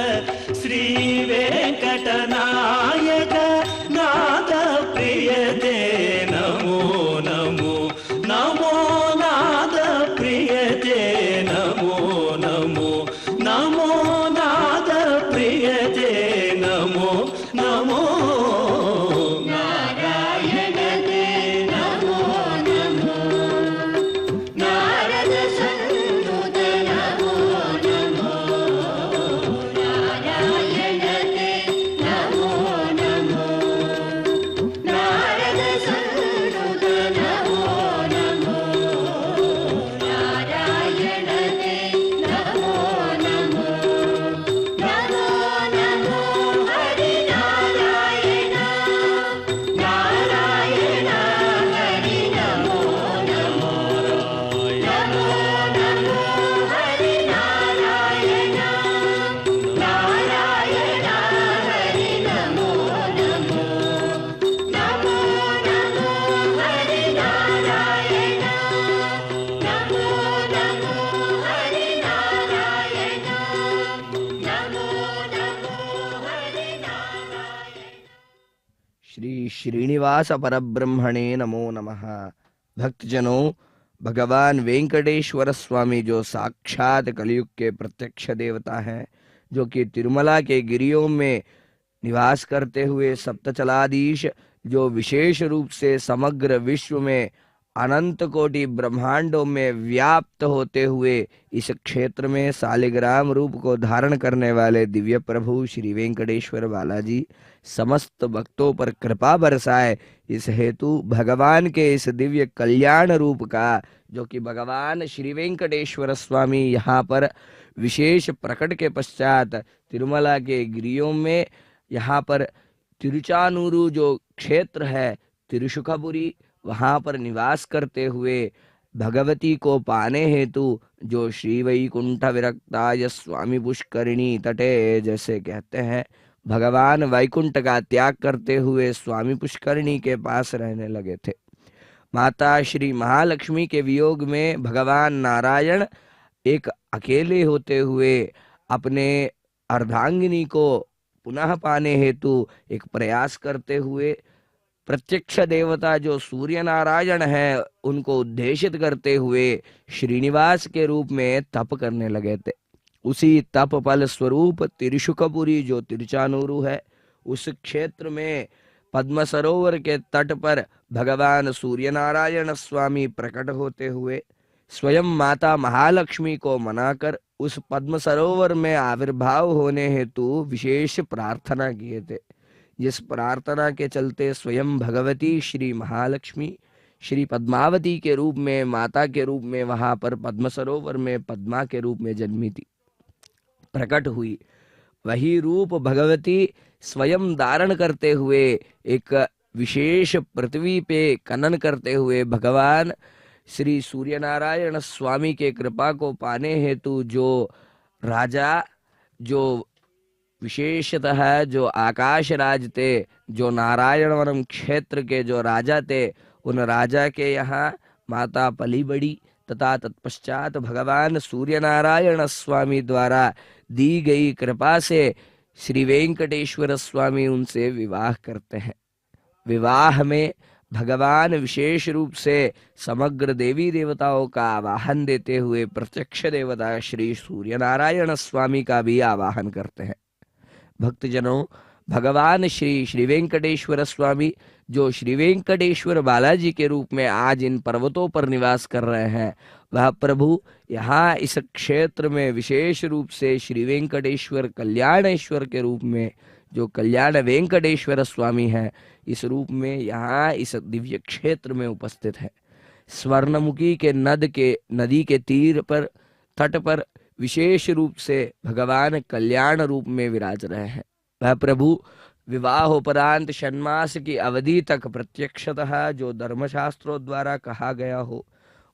श्रीनिवास परब्रह्मणे नमो नमः। भक्तजनों, भगवान वेंकटेश्वर स्वामी जो साक्षात कलयुग के प्रत्यक्ष देवता हैं, जो कि तिरुमला के गिरियों में निवास करते हुए सप्तचलाधीश, जो विशेष रूप से समग्र विश्व में अनंत कोटि ब्रह्मांडों में व्याप्त होते हुए इस क्षेत्र में शालिग्राम रूप को धारण करने वाले दिव्य प्रभु श्री वेंकटेश्वर बालाजी समस्त भक्तों पर कृपा बरसाए, इस हेतु भगवान के इस दिव्य कल्याण रूप का, जो कि भगवान श्री वेंकटेश्वर स्वामी यहाँ पर विशेष प्रकट के पश्चात तिरुमला के गिरियों में, यहाँ पर तिरुचानूरू जो क्षेत्र है तिरुशुखपुरी, वहाँ पर निवास करते हुए भगवती को पाने हेतु जो श्री वैकुंठ विरक्ताय स्वामी पुष्करिणी तटे, जैसे कहते हैं भगवान वैकुंठ का त्याग करते हुए स्वामी पुष्करिणी के पास रहने लगे थे। माता श्री महालक्ष्मी के वियोग में भगवान नारायण एक अकेले होते हुए अपने अर्धांगिनी को पुनः पाने हेतु एक प्रयास करते हुए प्रत्यक्ष देवता जो सूर्य नारायण है उनको उद्देशित करते हुए श्रीनिवास के रूप में तप करने लगे थे। उसी तप फल स्वरूप तिरुशुखपुरी जो तिरुचानूरू है, उस क्षेत्र में पद्म सरोवर के तट पर भगवान सूर्य नारायण स्वामी प्रकट होते हुए स्वयं माता महालक्ष्मी को मनाकर उस पद्म सरोवर में आविर्भाव होने हेतु विशेष प्रार्थना किए थे, जिस प्रार्थना के चलते स्वयं भगवती श्री महालक्ष्मी श्री पद्मावती के रूप में, माता के रूप में वहां पर पद्म सरोवर में पद्मा के रूप में जन्मी थी, प्रकट हुई। वही रूप भगवती स्वयं धारण करते हुए एक विशेष पृथ्वी पे खनन करते हुए भगवान श्री सूर्य नारायण स्वामी के कृपा को पाने हेतु जो राजा, जो विशेषतः जो आकाश राज थे, जो नारायणवनम क्षेत्र के जो राजा थे, उन राजा के यहाँ माता पली बड़ी तथा तत्पश्चात भगवान सूर्य नारायण स्वामी द्वारा दी गई कृपा से श्री वेंकटेश्वर स्वामी उनसे विवाह करते हैं। विवाह में भगवान विशेष रूप से समग्र देवी देवताओं का आवाहन देते हुए प्रत्यक्ष देवता श्री सूर्य नारायण स्वामी का भी आवाहन करते हैं। भक्तजनों, भगवान श्री वेंकटेश्वर स्वामी जो श्री वेंकटेश्वर बालाजी के रूप में आज इन पर्वतों पर निवास कर रहे हैं, वह प्रभु यहाँ इस क्षेत्र में विशेष रूप से श्री वेंकटेश्वर कल्याणेश्वर के रूप में, जो कल्याण वेंकटेश्वर स्वामी है, इस रूप में यहाँ इस दिव्य क्षेत्र में उपस्थित है। स्वर्णमुखी के नदी के तीर पर, तट पर विशेष रूप से भगवान कल्याण रूप में विराज रहे हैं। वह प्रभु विवाहोपरांत षण्मास की अवधि तक प्रत्यक्षतः जो धर्मशास्त्रों द्वारा कहा गया हो,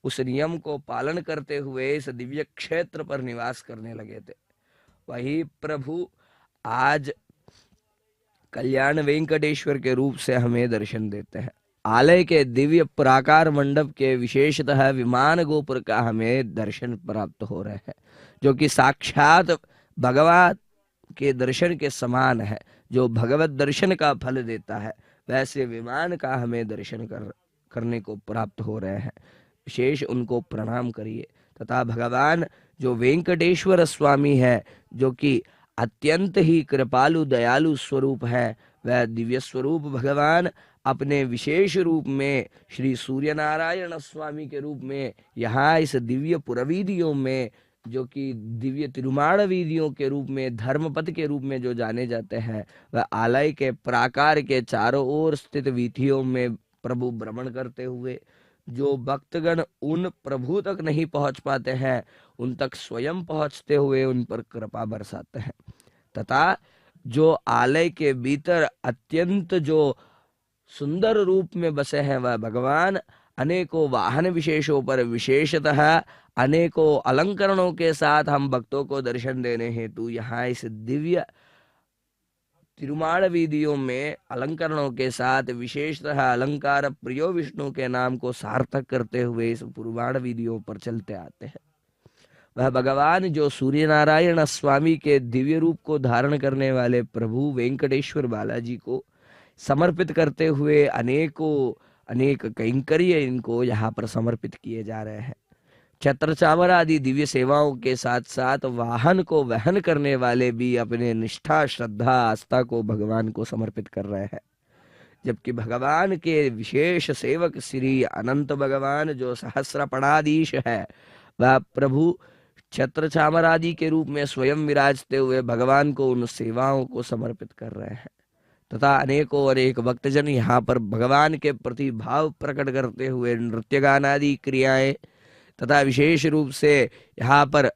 उस नियम को पालन करते हुए इस दिव्य क्षेत्र पर निवास करने लगे थे। वही प्रभु आज कल्याण वेंकटेश्वर के रूप से हमें दर्शन देते हैं। आलय के दिव्य प्राकार मंडप के विशेषतः विमान गोपुर का हमें दर्शन प्राप्त हो रहे हैं, जो कि साक्षात भगवान के दर्शन के समान है। जो भगवत दर्शन का फल देता है, वैसे विमान का हमें दर्शन करने को प्राप्त हो रहे हैं। विशेष उनको प्रणाम करिए। तथा भगवान जो वेंकटेश्वर स्वामी है, जो कि अत्यंत ही कृपालु दयालु स्वरूप है, वह दिव्य स्वरूप भगवान अपने विशेष रूप में श्री सूर्य नारायण स्वामी के रूप में यहाँ इस दिव्य पुरवीदियों में, जो कि दिव्य तिरुमाड़ वीदियों के रूप में, धर्मपथ के रूप में जो जाने जाते हैं, वह आलय के प्राकार के चारों ओर स्थित वीथियों में प्रभु भ्रमण करते हुए जो भक्तगण उन प्रभु तक नहीं पहुंच पाते हैं, उन तक स्वयं पहुंचते हुए उन पर कृपा बरसाते हैं। तथा जो आलय के भीतर अत्यंत जो सुंदर रूप में बसे हैं, वह भगवान अनेकों वाहन विशेषों पर, विशेषतः अनेकों अलंकरणों के साथ हम भक्तों को दर्शन देने हेतु यहाँ इस दिव्य तिरुमाड़ वीदियों में अलंकरणों के साथ, विशेषतः अलंकार प्रियो विष्णु के नाम को सार्थक करते हुए इस पुरवाड़ वीदियों पर चलते आते हैं। वह भगवान जो सूर्य नारायण स्वामी के दिव्य रूप को धारण करने वाले प्रभु वेंकटेश्वर बालाजी को समर्पित करते हुए अनेक कैंकर्य इनको यहाँ पर समर्पित किए जा रहे हैं। छत्र चामर आदि दिव्य सेवाओं के साथ साथ वाहन को वहन करने वाले भी अपने निष्ठा श्रद्धा आस्था को भगवान को समर्पित कर रहे हैं। जबकि भगवान के विशेष सेवक श्री अनंत भगवान जो सहस्रपणाधीश है, वह प्रभु छत्र चामर आदि के रूप में स्वयं विराजते हुए भगवान को उन सेवाओं को समर्पित कर रहे हैं। तथा अनेक भक्तजन यहाँ पर भगवान के प्रति भाव प्रकट करते हुए नृत्य गान आदि क्रियाएं तथा विशेष रूप से यहाँ पर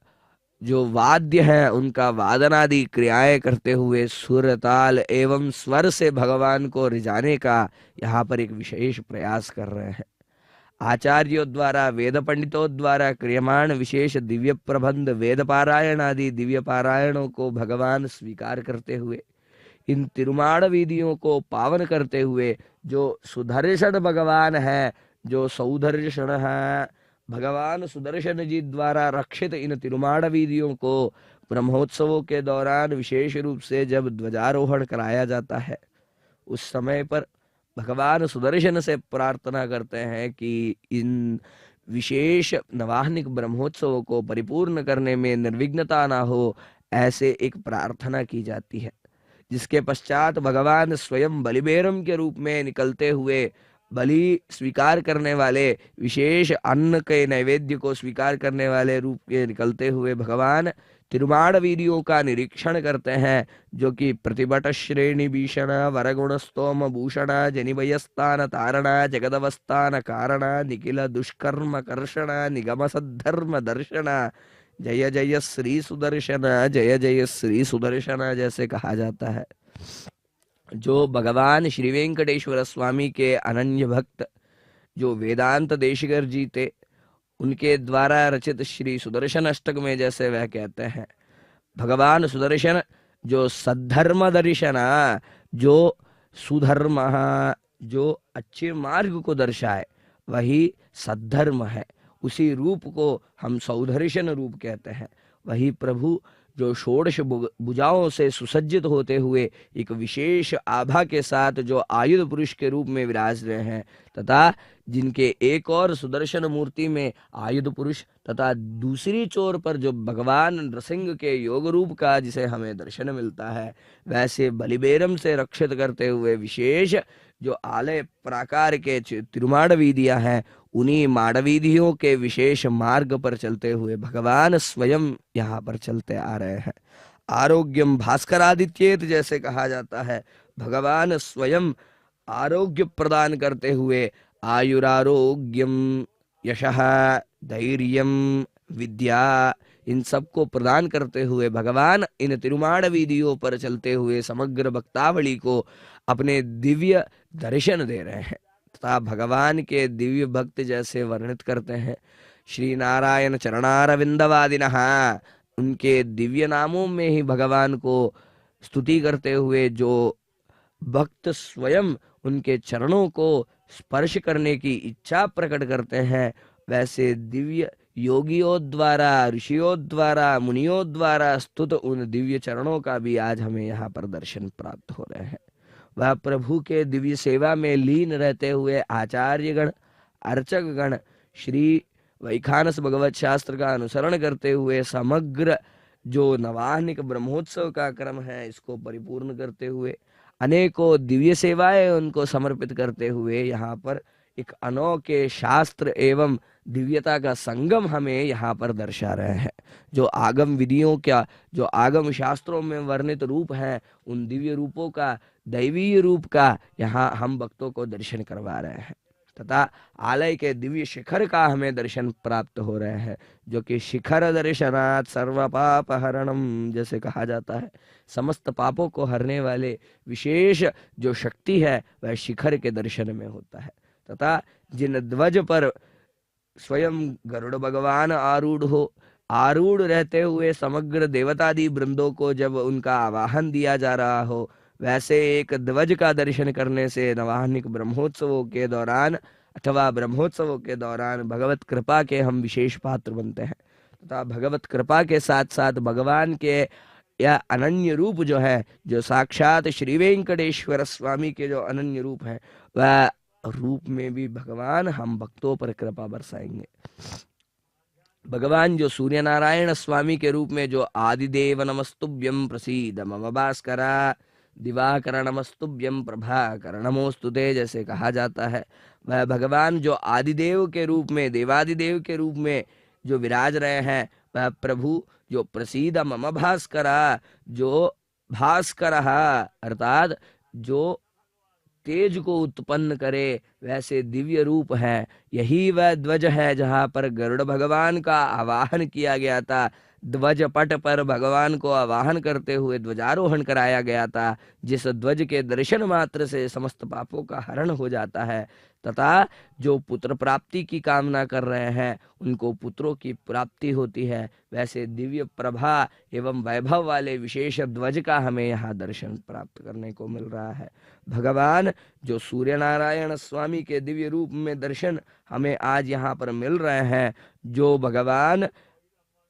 जो वाद्य है उनका वादन आदि क्रियाएं करते हुए सुर ताल एवं स्वर से भगवान को रिझाने का यहाँ पर एक विशेष प्रयास कर रहे हैं। आचार्यों द्वारा वेद पंडितों द्वारा क्रियमाण विशेष दिव्य प्रबंध वेद पारायण आदि दिव्य पारायणों को भगवान स्वीकार करते हुए इन तिरुमाड़ विधियों को पावन करते हुए जो सुदर्शन भगवान है, जो सौदर्शन है, भगवान सुदर्शन जी द्वारा रक्षित इन तिरुमाड़ विधियों को ब्रह्मोत्सवों के दौरान विशेष रूप से जब ध्वजारोहण कराया जाता है, उस समय पर भगवान सुदर्शन से प्रार्थना करते हैं कि इन विशेष नवाहनिक ब्रह्मोत्सवों को परिपूर्ण करने में निर्विघ्नता ना हो, ऐसे एक प्रार्थना की जाती है। जिसके पश्चात भगवान स्वयं बलिबेरम के रूप में निकलते हुए बलि स्वीकार करने वाले विशेष अन्न के नैवेद्य को स्वीकार करने वाले रूप के निकलते हुए भगवान तिरुमाड़ वीडियों का निरीक्षण करते हैं, जो कि प्रतिभट श्रेणी भीषण वरगुण स्तोम भूषण जनिभयस्तान तारण जगदवस्थान कारण निखिल दुष्कर्म कर्षण निगम सद्धर्म दर्शन जय जय श्री सुदर्शन जय जय श्री सुदर्शन जैसे कहा जाता है। जो भगवान श्री वेंकटेश्वर स्वामी के अनन्य भक्त जो वेदांत देशिकर जी थे, उनके द्वारा रचित श्री सुदर्शन अष्टक में जैसे वह कहते हैं, भगवान सुदर्शन जो सद्धर्म दर्शन, जो सुधर्म, जो अच्छे मार्ग को दर्शाए, वही सद्धर्म है। उसी रूप को हम सौदर्शन रूप कहते हैं। वही प्रभु जो षोडश भुजाओं से सुसज्जित होते हुए एक विशेष आभा के साथ जो आयुध पुरुष के रूप में विराज रहे हैं, तथा जिनके एक और सुदर्शन मूर्ति में आयुध पुरुष तथा दूसरी चोर पर जो भगवान नृसिंह के योग रूप का जिसे हमें दर्शन मिलता है, वैसे बलिबेरम से रक्षित करते हुए विशेष जो आलय प्राकार के तिरुमाड़ वीधियां हैं, उन्हीं माड़वीधियों के विशेष मार्ग पर चलते हुए भगवान स्वयं यहाँ पर चलते आ रहे हैं। आरोग्यम भास्करादित्येत जैसे कहा जाता है, भगवान स्वयं आरोग्य प्रदान करते हुए आयुरारोग्यम यशः धैर्यम विद्या इन सबको प्रदान करते हुए भगवान इन तिरुमाड़ वीधियों पर चलते हुए समग्र भक्तावली को अपने दिव्य दर्शन दे रहे हैं। तथा भगवान के दिव्य भक्त जैसे वर्णित करते हैं, श्री नारायण चरणारविंदवादिनः, उनके दिव्य नामों में ही भगवान को स्तुति करते हुए जो भक्त स्वयं उनके चरणों को स्पर्श करने की इच्छा प्रकट करते हैं, वैसे दिव्य योगियों द्वारा, ऋषियों द्वारा, मुनियों द्वारा स्तुत उन दिव्य चरणों का भी आज हमें यहाँ पर दर्शन प्राप्त हो रहे हैं। वह प्रभु के दिव्य सेवा में लीन रहते हुए आचार्यगण, अर्चकगण श्री वैखानस भगवत शास्त्र का अनुसरण करते हुए समग्र जो नवाहनिक ब्रह्मोत्सव का क्रम है, इसको परिपूर्ण करते हुए अनेकों दिव्य सेवाएं उनको समर्पित करते हुए यहाँ पर एक अनोखे शास्त्र एवं दिव्यता का संगम हमें यहाँ पर दर्शा रहे हैं। जो आगम विधियों का, जो आगम शास्त्रों में वर्णित रूप है, उन दिव्य रूपों का, दैवीय रूप का यहाँ हम भक्तों को दर्शन करवा रहे हैं। तथा आलय के दिव्य शिखर का हमें दर्शन प्राप्त हो रहे हैं, जो कि शिखर दर्शनात् सर्व पाप हरणम जैसे कहा जाता है। समस्त पापों को हरने वाले विशेष जो शक्ति है वह शिखर के दर्शन में होता है। तथा जिन ध्वज पर स्वयं गरुड़ भगवान आरूढ़ रहते हुए समग्र देवतादि वृंदों को जब उनका आवाहन दिया जा रहा हो, वैसे एक ध्वज का दर्शन करने से नवाहनिक ब्रह्मोत्सवों के दौरान अथवा ब्रह्मोत्सवों के दौरान भगवत कृपा के हम विशेष पात्र बनते हैं। तथा भगवत कृपा के साथ साथ भगवान के यह अनन्य रूप जो है, जो साक्षात श्री वेंकटेश्वर स्वामी के जो अनन्य रूप है, वह रूप में भी भगवान हम भक्तों पर कृपा बरसाएंगे। भगवान जो सूर्य नारायण स्वामी के रूप में जो आदिदेव नमस्तुभ्यं प्रसीद मम भास्करा, दिवाकर नमस्तुभ्यं प्रभाकर नमोस्तुते जैसे कहा जाता है, वह भगवान जो आदिदेव के रूप में, देवादिदेव के रूप में जो विराज रहे हैं, वह प्रभु जो प्रसीद मम भास्करा, जो भास्कर अर्थात जो तेज को उत्पन्न करे, वैसे दिव्य रूप है। यही वह ध्वज है जहाँ पर गरुड़ भगवान का आवाहन किया गया था। ध्वज पट पर भगवान को आवाहन करते हुए ध्वजारोहण कराया गया था, जिस ध्वज के दर्शन मात्र से समस्त पापों का हरण हो जाता है, तथा जो पुत्र प्राप्ति की कामना कर रहे हैं उनको पुत्रों की प्राप्ति होती है। वैसे दिव्य प्रभा एवं वैभव वाले विशेष ध्वज का हमें यहाँ दर्शन प्राप्त करने को मिल रहा है। भगवान जो सूर्य नारायण स्वामी के दिव्य रूप में दर्शन हमें आज यहाँ पर मिल रहे हैं, जो भगवान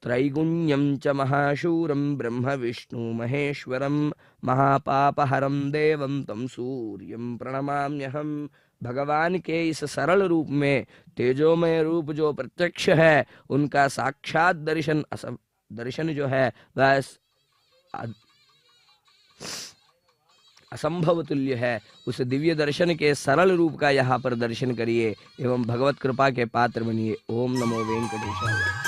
त्रैगुण्यं च महाशूरं ब्रह्म विष्णु महेश्वरं महापापहरं देवं तम सूर्यं प्रणमाम्यहम्। भगवान के इस सरल रूप में, तेजोमय रूप जो प्रत्यक्ष है, उनका साक्षात दर्शन जो है वह असंभव तुल्य है। उस दिव्य दर्शन के सरल रूप का यहाँ पर दर्शन करिए एवं भगवत कृपा के पात्र बनिए। ओम नमो वेंकटेशाय।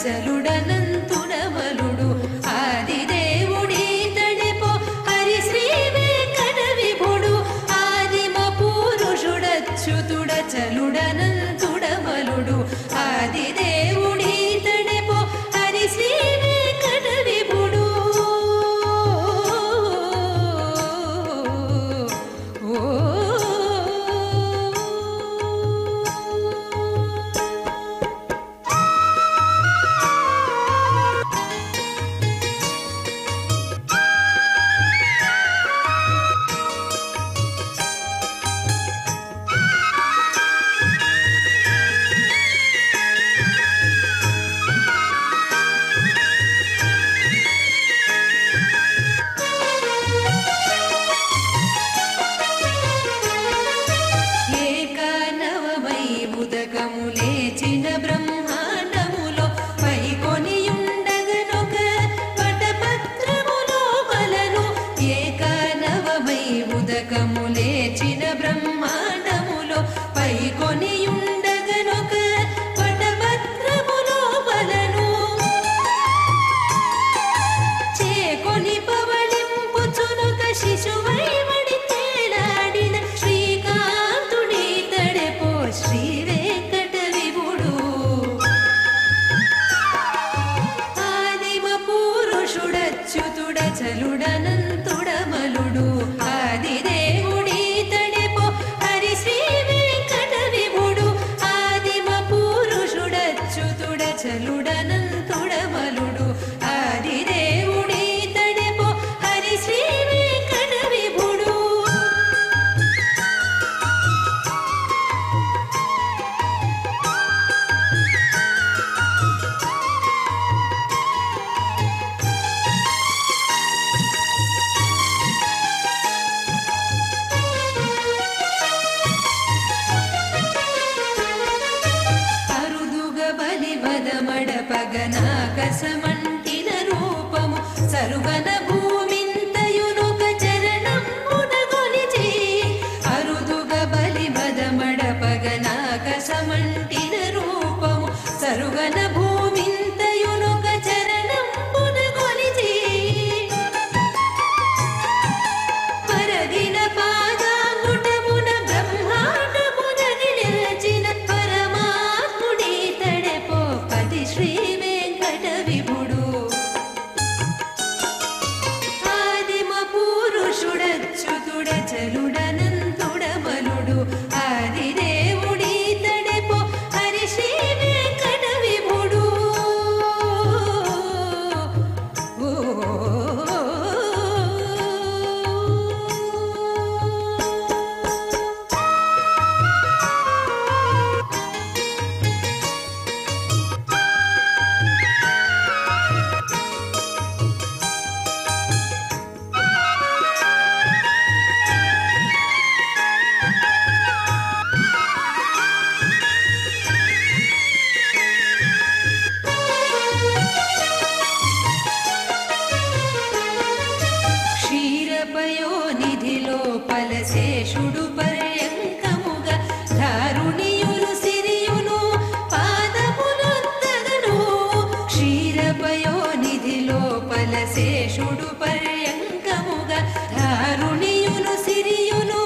చలుడనంతుడమలుడు ఆదిదేవుడీతడెపో హరి శ్రీ వెంకట విభుడు ఆదిమ పురుషుడచ్యుతుడ చలుడనంతుడమలుడు ఆదిదేవుడీతడెపో హరి శ్రీ వెంకట విభుడు పగనాకసమంటిన రూపము సరుగన భూమింతయునుక చరణంబునగొలిచి అరుదుగ బలి మదమడ పగనాకసమంటిన రూపము సరుగన భూమింతయునుక చరణంబునగొలిచి పరదిన పాదాంగుటమున బ్రహ్మాండమున నిలిచిన పరమాత్ముడీతడెపో పది శ్రీ వెంకట విభుడు క్షీరపయోనిధి లోపల శేషుడు పర్యంకముగా ధారుణియులు సిరియును పాదములొత్తగను క్షీరపయోనిధి లోపల శేషుడు పర్యంకముగా ధారుణియులు సిరియును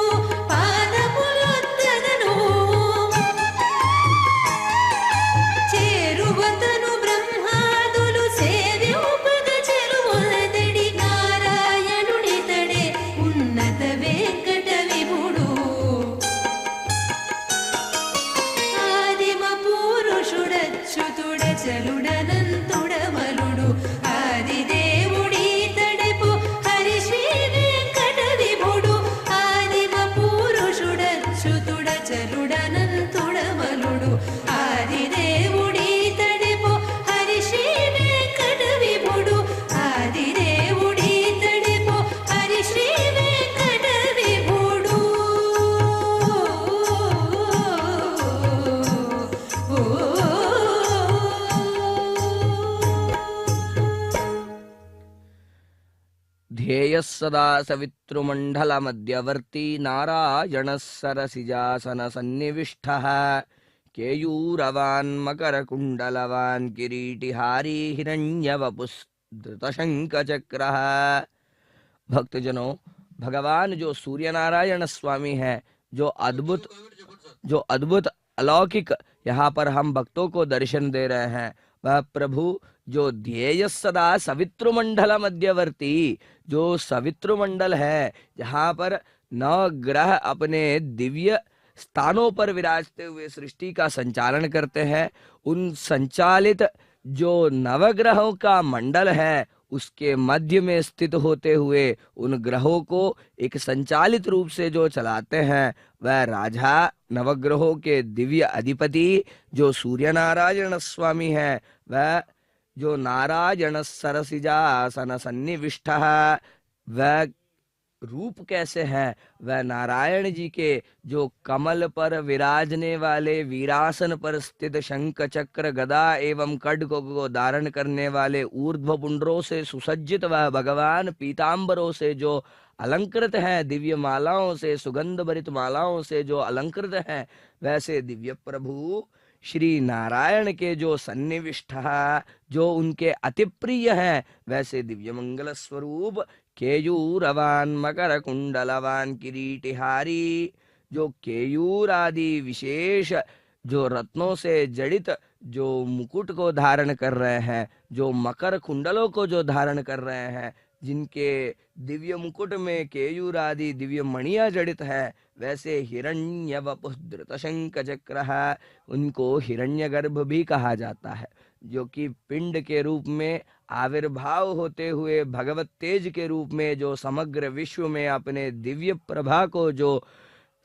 పాదములొత్తగను చేరువతను బ్రహ్మాదులు సేవ్యూపగ చెలువొలదడి నారాయణుడితడే ఉన్నత వెంకట విభుడు ఆదిమ పురుషుడచ్యుతుడ చలుడనంతుడమలుడు ఆదిదేవుడీతడెపు హరి శ్రీ వెంకట విభుడు ఆదిమ పురుషుడచ్యుతుడ చలుడనంతుడమలుడు ఆదిదేవుడీతడెపు హరి శ్రీ వెంకట విభుడు ఆదిదేవుడీతడెపు హరి శ్రీ వెంకట విభుడు
ध्येयः सदा सवितृमण्डल मध्यवर्ती नारायणः सरसिजासन सन्निविष्टः केयूरवान् मकरकुण्डलवान् किरीटिहारी हिरण्यवपुस्तृतशङ्खचक्रः। भक्तजनों, भगवान जो सूर्य नारायण स्वामी है, जो अद्भुत अलौकिक यहाँ पर हम भक्तों को दर्शन दे रहे हैं, वह प्रभु जो ध्येय सदा सवितृमंडल मध्यवर्ती, जो सवितृमंडल है जहाँ पर नौ ग्रह अपने दिव्य स्थानों पर विराजते हुए सृष्टि का संचालन करते हैं, उन संचालित जो नवग्रहों का मंडल है उसके मध्य में स्थित होते हुए उन ग्रहों को एक संचालित रूप से जो चलाते हैं, वह राजा नवग्रहों के दिव्य अधिपति जो सूर्य नारायण स्वामी है, वह जो नारायण सरसिजासन सन्निविष्ट है, वह रूप कैसे है, वह नारायण जी के जो कमल पर विराजने वाले वीरासन पर स्थित शंख चक्र गदा एवं खड्ग को धारण करने वाले ऊर्ध्व पुंडरों से सुसज्जित वह भगवान पीतांबरों से जो अलंकृत है, दिव्य मालाओं से, सुगंध भरित मालाओं से जो अलंकृत है, वैसे दिव्य प्रभु श्री नारायण के जो सन्निविष्ट है, जो उनके अति प्रिय है, वैसे दिव्य मंगल स्वरूप केयूरवान मकर कुंडलवान किरीटिहारी, जो केयूर आदि विशेष जो रत्नों से जड़ित जो मुकुट को धारण कर रहे हैं, जो मकर कुंडलों को जो धारण कर रहे हैं, जिनके दिव्य मुकुट में केयूर आदि दिव्य मणियां जड़ित है, वैसे हिरण्यवपुधृत शंख चक्र है, उनको हिरण्यगर्भ भी कहा जाता है, जो कि पिंड के रूप में आविर्भाव होते हुए भगवत तेज के रूप में जो समग्र विश्व में अपने दिव्य प्रभा को जो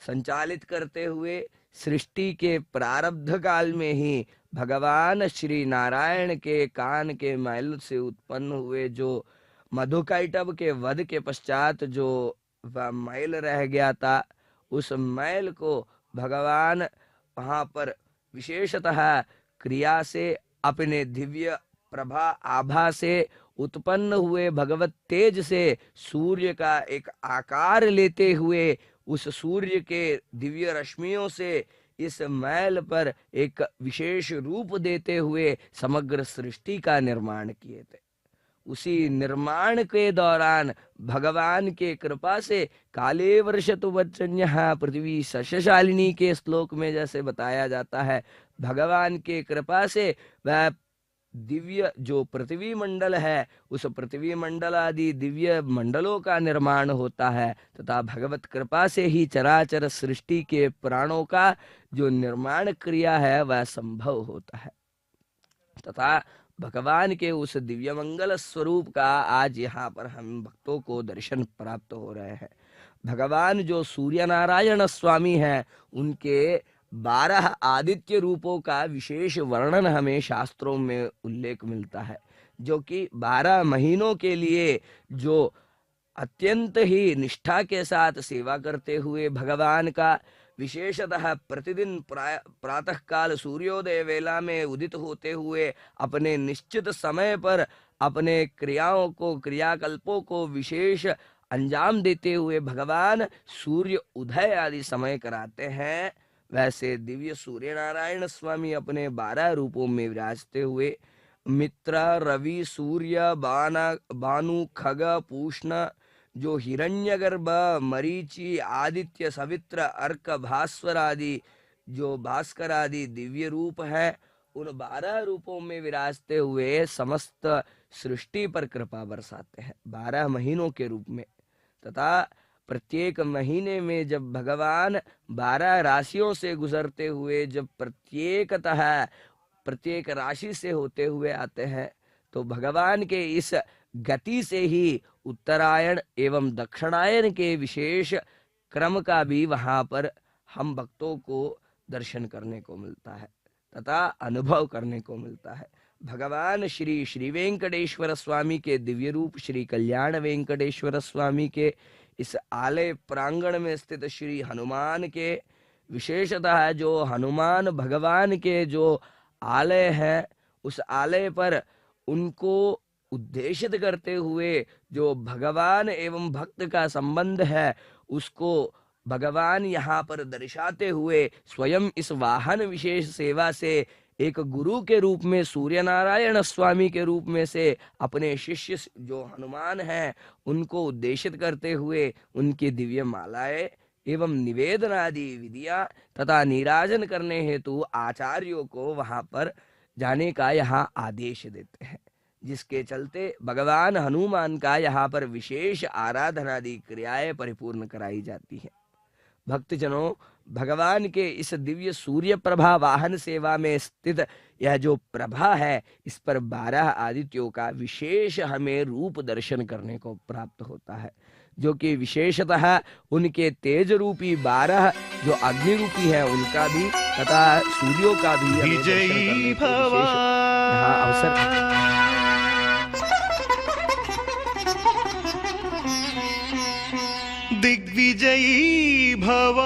संचालित करते हुए सृष्टि के प्रारब्ध काल में ही भगवान श्री नारायण के कान के मैल से उत्पन्न हुए जो मधुकैटभ के वध के पश्चात जो वह मैल रह गया था, उस मैल को भगवान वहां पर विशेषतः क्रिया से अपने दिव्य प्रभा आभा से उत्पन्न हुए भगवत तेज से सूर्य का एक आकार लेते हुए उस सूर्य के दिव्य रश्मियों से इस मैल पर एक विशेष रूप देते हुए समग्र सृष्टि का निर्माण किए थे। उसी निर्माण के दौरान भगवान के कृपा से काले वर्षतु वच्चन्यः पृथ्वी शस्यशालिनी के श्लोक में जैसे बताया जाता है, भगवान के कृपा से वह दिव्य जो पृथ्वी मंडल है, उस पृथ्वी मंडल आदि दिव्य मंडलों का निर्माण होता है, तथा भगवत कृपा से ही चराचर सृष्टि के प्राणों का जो निर्माण क्रिया है वह संभव होता है। तथा भगवान के उस दिव्य मंगल स्वरूप का आज यहाँ पर हम भक्तों को दर्शन प्राप्त हो रहे हैं। भगवान जो सूर्य नारायण स्वामी हैं, उनके 12 आदित्य रूपों का विशेष वर्णन हमें शास्त्रों में उल्लेख मिलता है, जो कि 12 महीनों के लिए जो अत्यंत ही निष्ठा के साथ सेवा करते हुए भगवान का विशेषतः प्रतिदिन प्रातः काल सूर्योदय वेला में उदित होते हुए अपने निश्चित समय पर अपने क्रियाओं को क्रियाकल्पों को विशेष अंजाम देते हुए भगवान सूर्य उदय आदि समय कराते हैं, वैसे दिव्य सूर्य नारायण स्वामी अपने 12 रूपों में विराजते हुए मित्र, रवि, सूर्य, बानु, खग, पूष्ण, जो हिरण्यगर्भ, मरीचि, आदित्य, सवित्र, अर्क, भास्वर आदि जो भास्कर आदि दिव्य रूप है, उन 12 रूपों में विराजते हुए समस्त सृष्टि पर कृपा बरसाते हैं 12 महीनों के रूप में। तथा प्रत्येक महीने में जब भगवान 12 राशियों से गुजरते हुए जब प्रत्येक राशि से होते हुए आते हैं, तो भगवान के इस गति से ही उत्तरायण एवं दक्षिणायन के विशेष क्रम का भी वहां पर हम भक्तों को दर्शन करने को मिलता है तथा अनुभव करने को मिलता है। भगवान श्री श्री वेंकटेश्वर स्वामी के दिव्य रूप श्री कल्याण वेंकटेश्वर स्वामी के इस आलय प्रांगण में स्थित श्री हनुमान के विशेषतः जो हनुमान भगवान के जो आलय है, उस आलय पर उनको उद्देशित करते हुए जो भगवान एवं भक्त का संबंध है, उसको भगवान यहाँ पर दर्शाते हुए स्वयं इस वाहन विशेष सेवा से एक गुरु के रूप में सूर्य नारायण स्वामी के रूप में से अपने शिष्य जो हनुमान हैं उनको उद्देशित करते हुए उनकी दिव्य मालाएं एवं निवेदन आदि विधियां तथा नीराजन करने हेतु आचार्यों को वहां पर जाने का यहाँ आदेश देते हैं, जिसके चलते भगवान हनुमान का यहाँ पर विशेष आराधनादि क्रियाएं परिपूर्ण कराई जाती है। भक्तजनों, भगवान के इस दिव्य सूर्य प्रभा वाहन सेवा में स्थित यह जो प्रभा है, इस पर 12 आदित्यों का विशेष हमें रूप दर्शन करने को प्राप्त होता है, जो कि विशेषतः उनके तेज रूपी 12 जो अग्नि रूपी है उनका भी तथा सूर्यों का भी
विजयी भव
अवसर
दिग्विजयी भव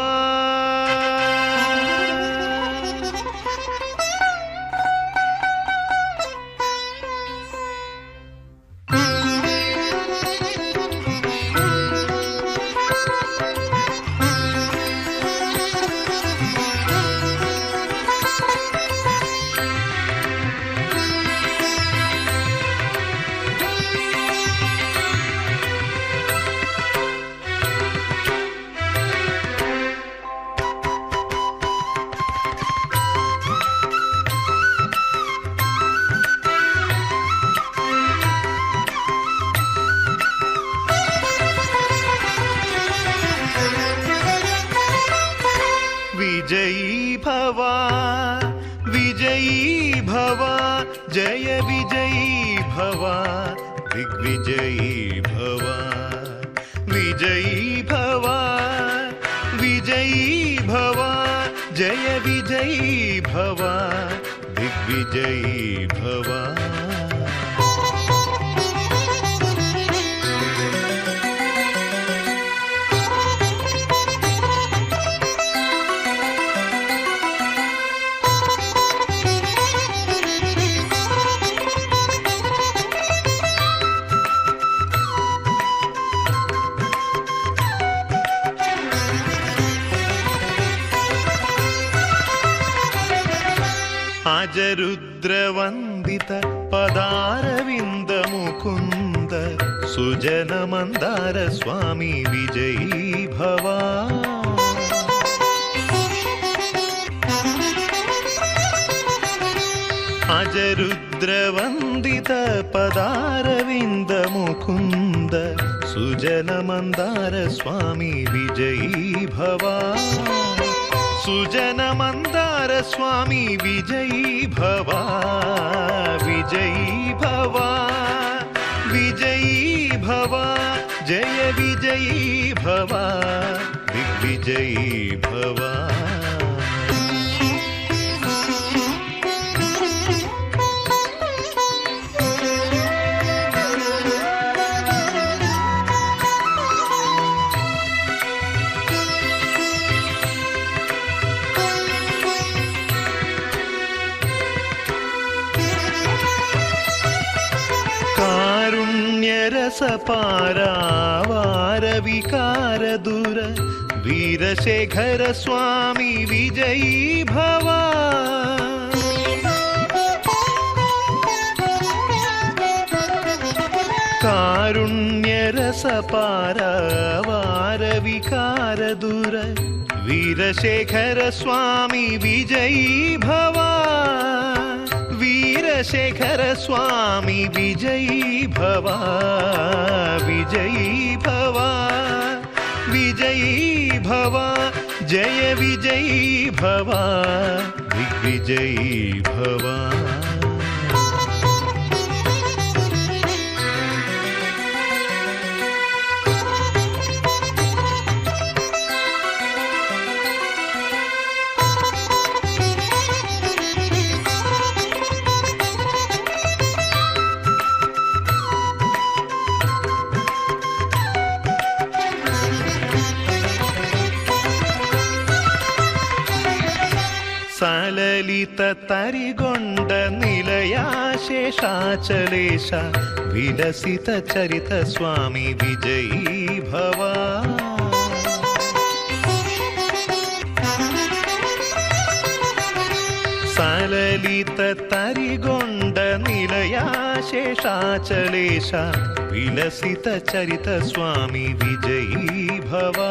विजयी भव विजयी भव जय विजयी भव दिग्विजयी भव विजयी भव विजयी भव जय विजयी भव दिग्विजयी भव। आज रुद्रवंदित पदारविंद मुकुंद सुजन मंदार स्वामी विजयी भव आज रुद्रवंदित पदारविंद मुकुंद सुजन मंदार स्वामी विजयी भव सुजन मंदार स्वामी विजयी भव विजयी भव विजयी भव जय विजयी भव दिग्विजयी भव। रस पारावार वार विकार दूर वीरशेखर स्वामी विजयी भवा कारुण्य रस पार वार विकार दूर वीरशेखर स्वामी विजयी भवा वीरशेखर स्वामी विजयी भवा विजयी भवा विजयी भवा जय विजयी भवा दिग्विजयी भवा साललित तरिगोंड निलयाशेषाचलेश विलसित चरित स्वामी विजयी भवा साललित तरिगोंड निलयाशेषाचलेश विलसित चरित स्वामी विजयी भवा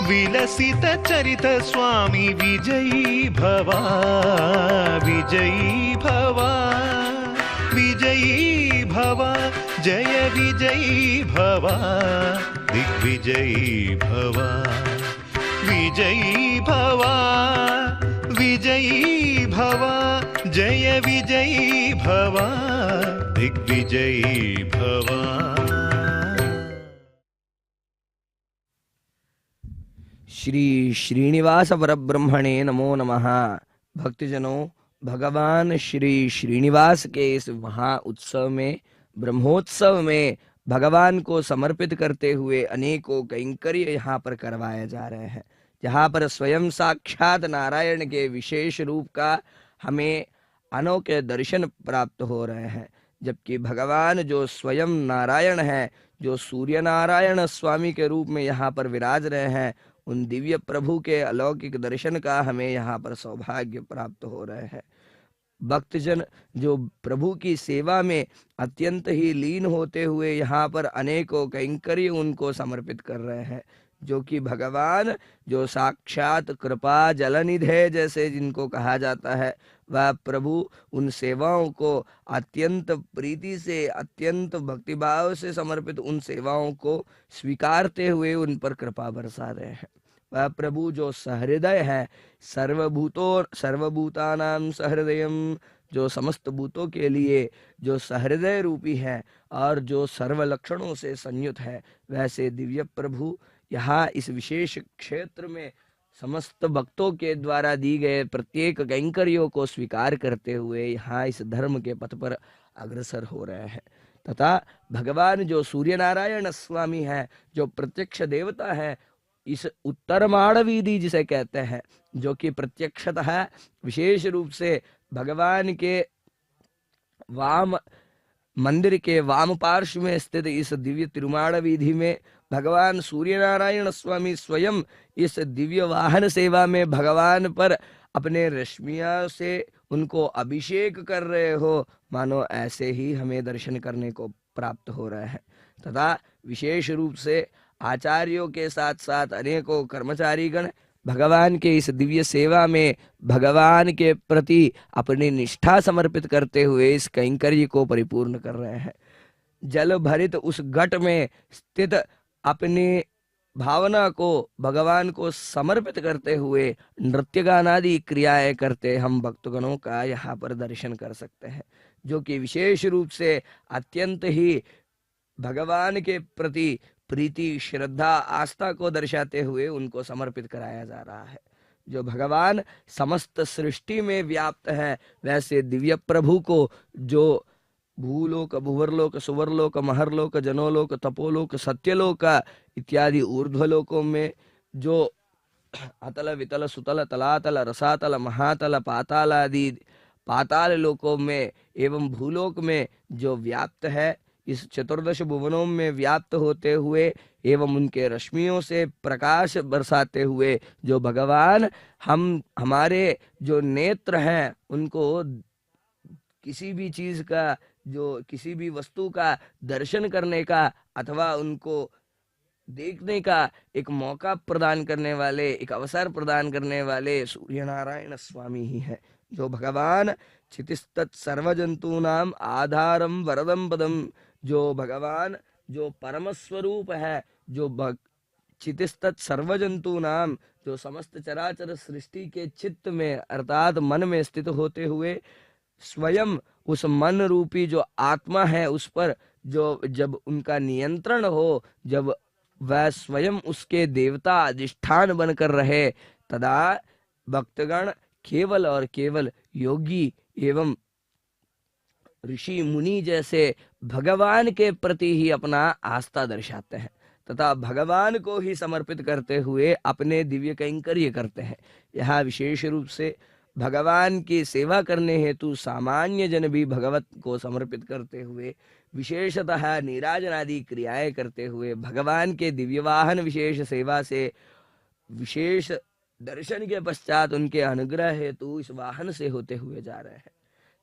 विलसित चरित स्वामी विजयी भवा विजयी भवा विजयी भवा जय विजयी भवा दिग्विजयी भवा विजयी भवा विजयी भवा जय विजयी भवा दिग्विजयी भवा
श्री श्रीनिवास परब्रह्मणे नमो नमः। भक्तजनों, भगवान श्री श्रीनिवास के इस महा उत्सव में, ब्रह्मोत्सव में भगवान को समर्पित करते हुए अनेकों कैंकर्य यहाँ पर करवाए जा रहे हैं, जहाँ पर स्वयं साक्षात नारायण के विशेष रूप का हमें अनोखे दर्शन प्राप्त हो रहे हैं। जबकि भगवान जो स्वयं नारायण है, जो सूर्य नारायण स्वामी के रूप में यहाँ पर विराज रहे हैं, उन दिव्य प्रभु के अलौकिक दर्शन का हमें यहाँ पर सौभाग्य प्राप्त हो रहे हैं। भक्तजन जो प्रभु की सेवा में अत्यंत ही लीन होते हुए यहाँ पर अनेकों कैंकर्य उनको समर्पित कर रहे हैं, जो कि भगवान जो साक्षात कृपा जलनिधे जैसे जिनको कहा जाता है, वह प्रभु उन सेवाओं को अत्यंत प्रीति से, अत्यंत भक्तिभाव से समर्पित उन सेवाओं को स्वीकारते हुए उन पर कृपा बरसा रहे हैं। वह प्रभु जो सहृदय है, सर्वभूतानां सहृदयम, जो समस्त भूतों के लिए जो सहृदय रूपी है और जो सर्व लक्षणों से संयुक्त है, वैसे दिव्य प्रभु यहाँ इस विशेष क्षेत्र में समस्त भक्तों के द्वारा दी गए प्रत्येक कैंकर्यों को स्वीकार करते हुए यहाँ इस धर्म के पथ पर अग्रसर हो रहे हैं। तथा भगवान जो सूर्य नारायण स्वामी है, जो प्रत्यक्ष देवता है, इस उत्तर माड़वीधि जिसे कहते हैं, जो कि प्रत्यक्षतः विशेष रूप से भगवान के वाम मंदिर के वाम पार्श्व में स्थित इस दिव्य तिरुमाड़ वीधि में भगवान सूर्य नारायण स्वामी स्वयं इस दिव्य वाहन सेवा में भगवान पर अपने रश्मियां से उनको अभिषेक कर रहे हो, मानो ऐसे ही हमें दर्शन करने को प्राप्त हो रहा है। तथा विशेष रूप से आचार्यों के साथ साथ अनेकों कर्मचारीगण भगवान के इस दिव्य सेवा में भगवान के प्रति अपनी निष्ठा समर्पित करते हुए इस कैंकर्य को परिपूर्ण कर रहे हैं। जल भरित उस घट में स्थित अपनी भावना को भगवान को समर्पित करते हुए नृत्य गानादि क्रियाएं करते हम भक्तगणों का यहाँ पर दर्शन कर सकते हैं, जो कि विशेष रूप से अत्यंत ही भगवान के प्रति प्रीति, श्रद्धा, आस्था को दर्शाते हुए उनको समर्पित कराया जा रहा है। जो भगवान समस्त सृष्टि में व्याप्त है, वैसे दिव्य प्रभु को जो भूलोक, भुवरलोक, सुवरलोक, महरलोक, जनोलोक, तपोलोक, सत्यलोक इत्यादि ऊर्ध्वलोकों में जो अतल, वितल, सुतल, तलातल, रसातल, महातल, पाताल आदि पाताल लोकों में एवं भूलोक में जो व्याप्त है, इस चतुर्दश भुवनों में व्याप्त होते हुए एवं उनके रश्मियों से प्रकाश बरसाते हुए जो भगवान हमारे जो नेत्र हैं उनको किसी भी चीज का, जो किसी भी वस्तु का दर्शन करने का अथवा उनको देखने का एक मौका प्रदान करने वाले, एक अवसर प्रदान करने वाले सूर्य नारायण स्वामी ही है। जो भगवान क्षितिस्तत् सर्वजंतु नाम आधारम वरदम पदम, जो भगवान जो परम स्वरूप है, जो क्षितिस्तत् सर्वजंतु नाम, जो समस्त चराचर सृष्टि के चित्त में अर्थात मन में स्थित होते हुए स्वयं उस मन रूपी जो आत्मा है उस पर जो जब उनका नियंत्रण हो, जब वह स्वयं उसके देवता अधिष्ठान बनकर रहे, तदा भक्तगण केवल और केवल योगी एवं ऋषि मुनि जैसे भगवान के प्रति ही अपना आस्था दर्शाते हैं तथा भगवान को ही समर्पित करते हुए अपने दिव्य कैंकर्य करते हैं। यहाँ विशेष रूप से भगवान की सेवा करने हेतु सामान्य जन भी भगवत को समर्पित करते हुए, विशेषतः नीराजनादि क्रियाएं करते हुए भगवान के दिव्य वाहन विशेष सेवा से विशेष दर्शन के पश्चात उनके अनुग्रह हेतु इस वाहन से होते हुए जा रहे हैं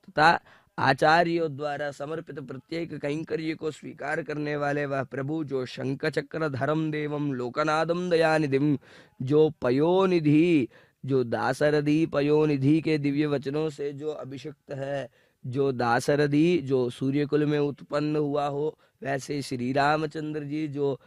तथा आचार्यों द्वारा समर्पित प्रत्येक कैंकर्य को स्वीकार करने वाले वह प्रभु जो शंख चक्र धरम देवम लोकनादम दयानिधिम, जो पयोनिधि, जो दासरथी पयोनिधि के दिव्य वचनों से जो अभिषिक्त है, जो दासरथी जो सूर्य कुल में उत्पन्न हुआ हो, वैसे श्री रामचंद्र जी जो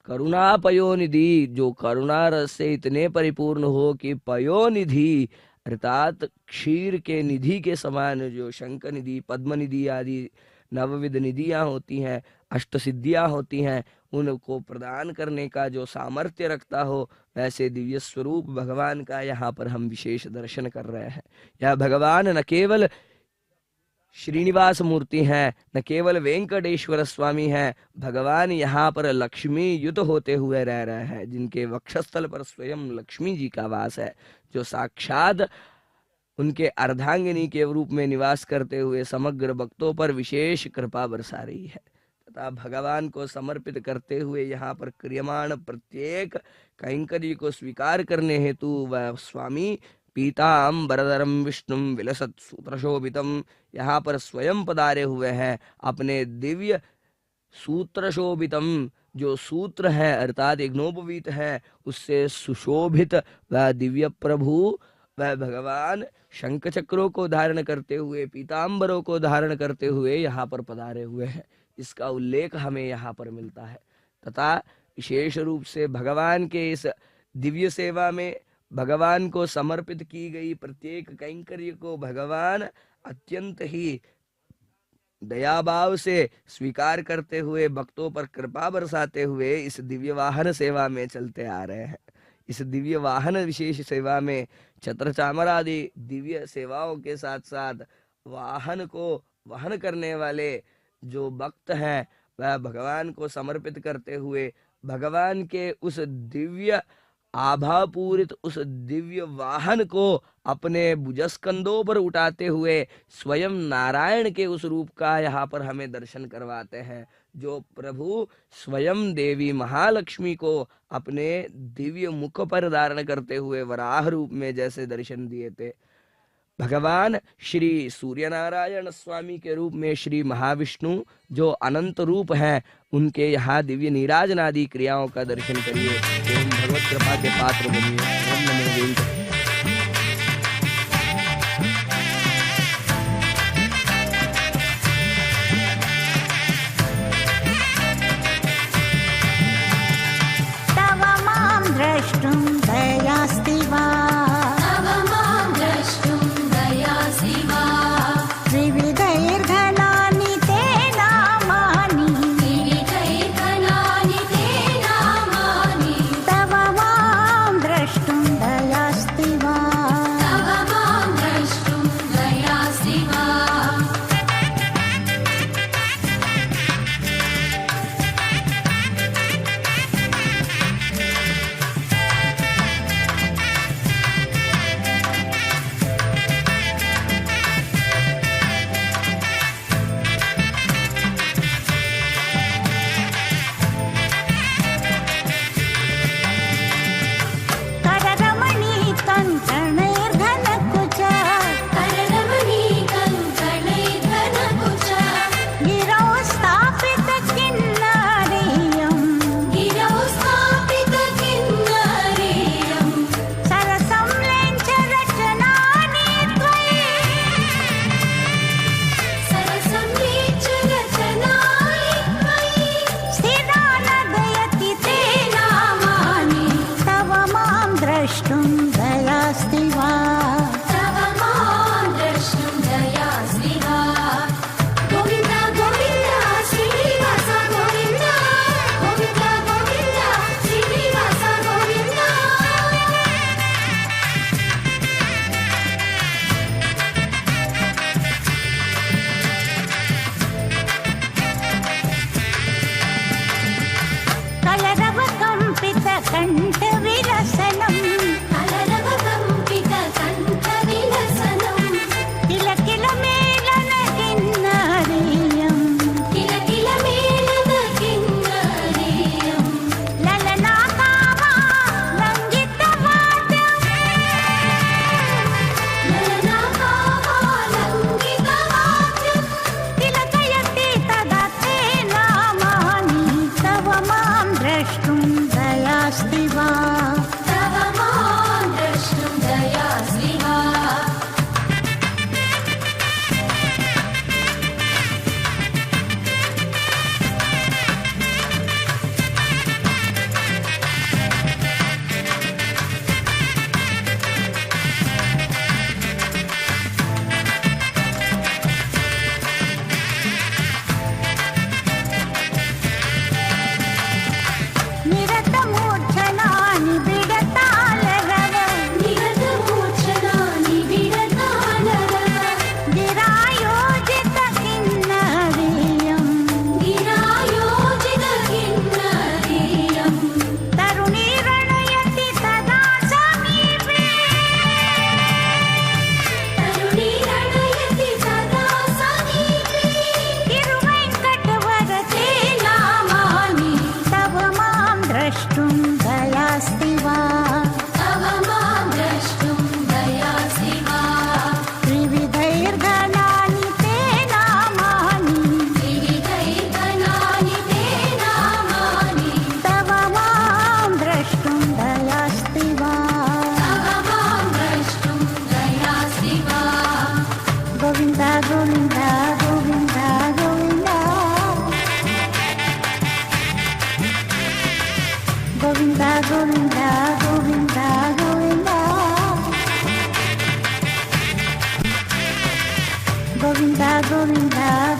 करुणा पयोनिधि, जो करुणा रस से इतने परिपूर्ण हो कि पयोनिधि अर्थात क्षीर के निधि के समान, जो शंकर निधि, पद्म निधि आदि नवविध निधियां होती हैं, अष्ट सिद्धियां होती हैं, उनको प्रदान करने का जो सामर्थ्य रखता हो, वैसे दिव्य स्वरूप भगवान का यहाँ पर हम विशेष दर्शन कर रहे हैं। यह भगवान न केवल श्रीनिवास मूर्ति हैं, न केवल वेंकटेश्वर स्वामी हैं, भगवान यहाँ पर लक्ष्मी युत होते हुए रह रहे हैं, जिनके वक्षस्थल पर स्वयं लक्ष्मी जी का वास है, जो साक्षात उनके अर्धांगिनी के रूप में निवास करते हुए समग्र भक्तों पर विशेष कृपा बरसा रही है तथा भगवान को समर्पित करते हुए यहाँ पर क्रियमाण प्रत्येक कैंकर्य को स्वीकार करने हेतु वह स्वामी पीतांबरधरम विष्णुम विलसत सूत्रशोभितम यहाँ पर स्वयं पधारे हुए हैं। अपने दिव्य सूत्रशोभितम, जो सूत्र है अर्थात यज्ञोपवीत है, उससे सुशोभित वह दिव्य प्रभु, वह भगवान शंख चक्रों को धारण करते हुए, पीतांबरों को धारण करते हुए यहाँ पर पधारे हुए हैं। इसका उल्लेख हमें यहाँ पर मिलता है तथा विशेष रूप से भगवान के इस दिव्य सेवा में भगवान को समर्पित की गई प्रत्येक कैंकर्य को भगवान अत्यंत ही दयाभाव से स्वीकार करते हुए भक्तों पर कृपा बरसाते हुए इस दिव्य वाहन सेवा में चलते आ रहे हैं। इस दिव्य वाहन विशेष सेवा में छत्र चामर आदि दिव्य सेवाओं के साथ साथ वाहन को वहन करने वाले जो भक्त हैं वह भगवान को समर्पित करते हुए भगवान के उस दिव्य आभापूरित उस दिव्य वाहन को अपने भुजस्कंधों पर उठाते हुए स्वयं नारायण के उस रूप का यहाँ पर हमें दर्शन करवाते हैं, जो प्रभु स्वयं देवी महालक्ष्मी को अपने दिव्य मुख पर धारण करते हुए वराह रूप में जैसे दर्शन दिए थे। भगवान श्री सूर्य नारायण स्वामी के रूप में श्री महाविष्णु जो अनंत रूप हैं, उनके यहाँ दिव्य नीराजनादि क्रियाओं का दर्शन करिए एवं भगवत कृपा के पात्र बनिए। ओम नमो वेंकटेशाय।
तव मां द्रष्टुं दयास्ति वा त्रिविधैर्घनानि ते नामानि तव मां द्रष्टुं दयास्ति वा
द्रष्टुं दयास्ति वा
तव मां द्रष्टुं दयास्ति वा
निरतमूर्छनानि बिडतालरव
निरतमूर्छनानि विडतालरव
गिरायोजितकिन्नरीयम्
गिरायोजितकिन्नरीयम्
तरुणी रणयति तदा समीपे
तरुणी रणयति सदा समीपे
तिरुवेङ्कटवरते नामानि तव मां द्रष्टुं दयास्ति वा
तव मां द्रष्टुं दयास्ति वा
त्रिविधैर्गणानि ते नामानि
विविधैर्गणानि ते नामानि
तव मां द्रष्टुं दयास्ति वा
तव मां द्रष्टुं दयास्ति वा
गोविन्द गोविन्द गोविन्द गोविन्द गोविन्द गोविन्द गोविन्द गोविन्द गोविन्द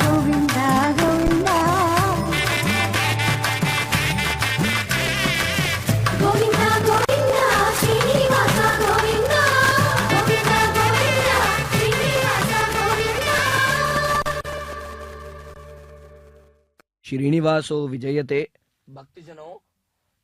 गोविन्द गोविन्द
गोविन्द गोविन्द श्रीनिवास गोविन्द गोविन्द गोविन्द श्रीनिवास गोविन्द
श्रीनिवासो विजयते। भक्तजनों,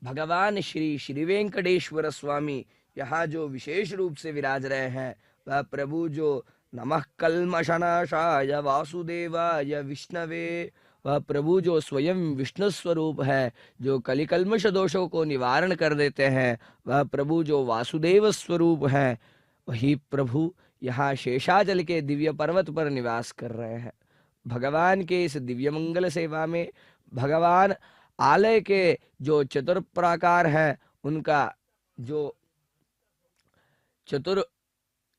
भगवान श्री श्री वेंकटेश्वर स्वामी यहाँ जो विशेष रूप से विराज रहे हैं वह प्रभु जो नमः कल्मषनाशाय वासुदेवाय विष्णवे, वह प्रभु जो स्वयं विष्णु स्वरूप है, जो कलिकल्मष दोषों को निवारण कर देते हैं, वह प्रभु जो वासुदेव स्वरूप है, वही प्रभु यहाँ शेषाचल के दिव्य पर्वत पर निवास कर रहे हैं। भगवान के इस दिव्य मंगल सेवा में भगवान आलय के जो चतुर प्राकार है उनका जो चतुर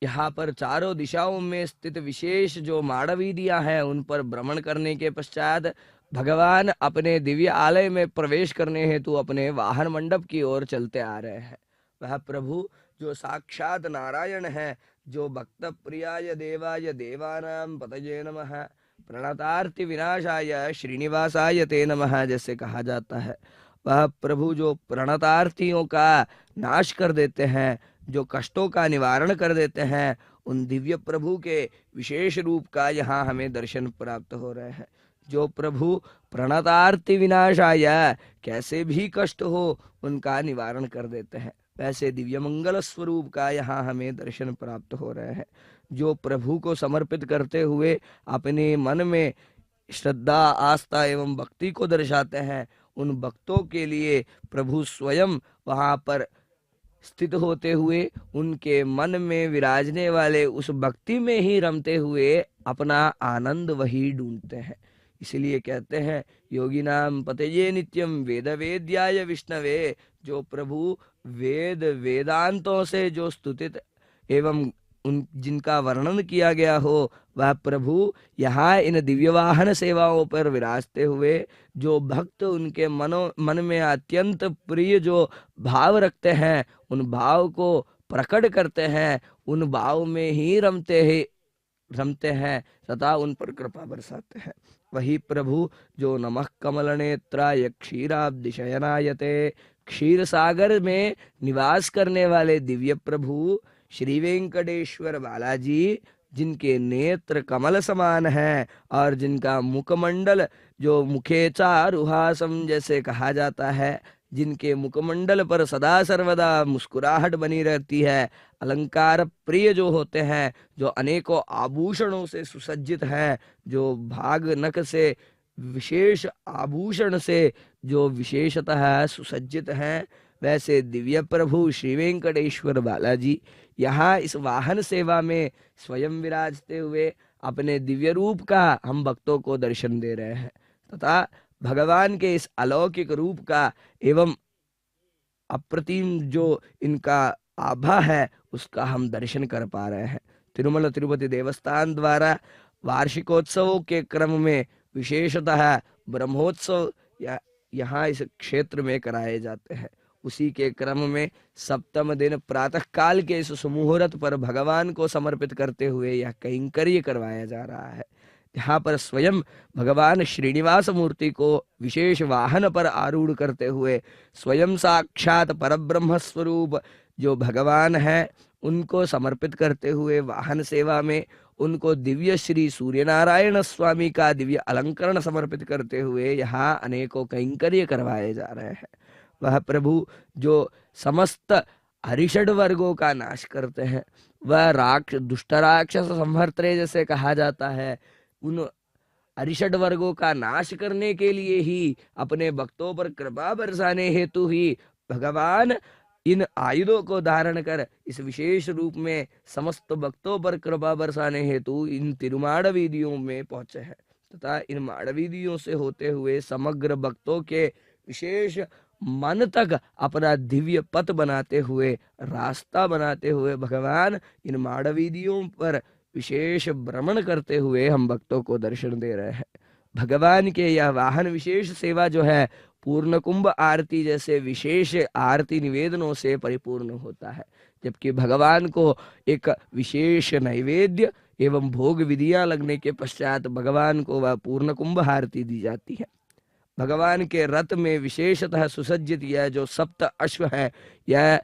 यहाँ पर चारों दिशाओं में स्थित विशेष जो माड़वीदियां हैं उन पर भ्रमण करने के पश्चात भगवान अपने दिव्य आलय में प्रवेश करने हेतु अपने वाहन मंडप की ओर चलते आ रहे हैं। वह प्रभु जो साक्षात नारायण है, जो भक्त प्रियाय देवाय देवानां पतये नमः प्रणतार्ति विनाशाय श्रीनिवासाय ते नमः जैसे कहा जाता है, वह प्रभु जो प्रणतार्थियों का नाश कर देते हैं, जो कष्टों का निवारण कर देते हैं, उन दिव्य प्रभु के विशेष रूप का यहाँ हमें दर्शन प्राप्त हो रहे हैं। जो प्रभु प्रणतार्ति विनाशाय, कैसे भी कष्ट हो उनका निवारण कर देते हैं, वैसे दिव्य मंगल स्वरूप का यहाँ हमें दर्शन प्राप्त हो रहे हैं। जो प्रभु को समर्पित करते हुए अपने मन में श्रद्धा आस्था एवं भक्ति को दर्शाते हैं, उन भक्तों के लिए प्रभु स्वयं वहाँ पर स्थित होते हुए उनके मन में विराजने वाले उस भक्ति में ही रमते हुए अपना आनंद वही ढूंढते हैं। इसलिए कहते हैं योगी नाम पतये नित्यम वेद वेद्याय विष्णवे, जो प्रभु वेद वेदांतों से जो स्तुतित एवं उन जिनका वर्णन किया गया हो, वह प्रभु यहाँ इन दिव्य वाहन सेवाओं पर विराजते हुए जो भक्त उनके मन में अत्यंत प्रिय जो भाव रखते हैं, उन भाव को प्रकट करते हैं, उन भाव में ही रमते हैं तथा उन पर कृपा बरसाते हैं। वही प्रभु जो नमः कमल नेत्राय क्षीराब्धि शयनायते, क्षीर सागर में निवास करने वाले दिव्य प्रभु श्री वेंकटेश्वर बालाजी, जिनके नेत्र कमल समान हैं और जिनका मुखमंडल जो मुखेचा रुहासम जैसे कहा जाता है, जिनके मुखमंडल पर सदा सर्वदा मुस्कुराहट बनी रहती है, अलंकार प्रिय जो होते हैं, जो अनेकों आभूषणों से सुसज्जित हैं, जो भाग नख से विशेष आभूषण से जो विशेषतः सुसज्जित हैं, वैसे दिव्य प्रभु श्री वेंकटेश्वर बालाजी यहाँ इस वाहन सेवा में स्वयं विराजते हुए अपने दिव्य रूप का हम भक्तों को दर्शन दे रहे हैं तथा भगवान के इस अलौकिक रूप का एवं अप्रतिम जो इनका आभा है उसका हम दर्शन कर पा रहे हैं। तिरुमला तिरुपति देवस्थान द्वारा वार्षिकोत्सवों के क्रम में विशेषतः ब्रह्मोत्सव यहाँ इस क्षेत्र में कराए जाते हैं। उसी के क्रम में सप्तम दिन प्रातः काल के इस सुमुहूर्त पर भगवान को समर्पित करते हुए यह कैंकर्य करवाया जा रहा है। यहाँ पर स्वयं भगवान श्रीनिवास मूर्ति को विशेष वाहन पर आरूढ़ करते हुए स्वयं साक्षात परब्रह्म स्वरूप जो भगवान है उनको समर्पित करते हुए वाहन सेवा में उनको दिव्य श्री सूर्यनारायण स्वामी का दिव्य अलंकरण समर्पित करते हुए यहाँ अनेकों कैंकर्य करवाए जा रहे हैं। वह प्रभु जो समस्त हरिषड वर्गों का नाश करते हैं, वह दुष्ट राक्षस संहर्त्रे जैसे कहा जाता है, उन अरिषड वर्गों का नाश करने के लिए ही अपने भक्तों पर कृपा बरसाने हेतु ही भगवान इन आयुधों को धारण कर इस विशेष रूप में समस्त भक्तों पर कृपा बरसाने हेतु इन तिरुमाड़ वीदियों में पहुंचे हैं तथा इन माड़वीदियों से होते हुए समग्र भक्तों के विशेष मन तक अपना दिव्य पथ बनाते हुए, रास्ता बनाते हुए भगवान इन माड़वीदियों पर विशेष भ्रमण करते हुए हम भक्तों को दर्शन दे रहे हैं। भगवान के यह वाहन विशेष सेवा जो है पूर्ण कुंभ आरती जैसे विशेष आरती निवेदनों से परिपूर्ण होता है, जबकि भगवान को एक विशेष नैवेद्य एवं भोग विधियां लगने के पश्चात भगवान को वह पूर्ण कुंभ आरती दी जाती है। भगवान के रथ में विशेषतः सुसज्जित यह जो सप्त अश्व है, यह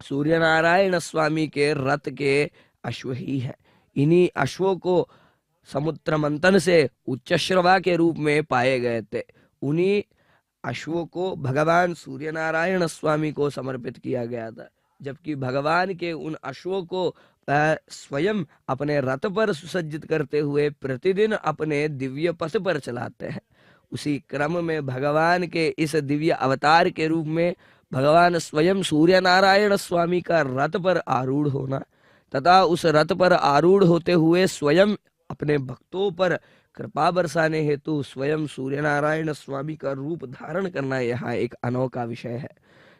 सूर्यनारायण स्वामी के रथ के अश्व ही है। इन्हीं अश्वों को समुद्र मंथन से उच्चश्रवा के रूप में पाए गए थे। उन्हीं अश्वों को भगवान सूर्यनारायण स्वामी को समर्पित किया गया था, जबकि भगवान के उन अश्वों को स्वयं अपने रथ पर सुसज्जित करते हुए प्रतिदिन अपने दिव्य पथ पर चलाते हैं। उसी क्रम में भगवान के इस दिव्य अवतार के रूप में भगवान स्वयं सूर्यनारायण स्वामी का रथ पर आरूढ़ होना तथा उस रथ पर आरूढ़ होते हुए स्वयं अपने भक्तों पर कृपा बरसाने हेतु स्वयं सूर्यनारायण स्वामी का रूप धारण करना यहाँ एक अनोखा विषय है।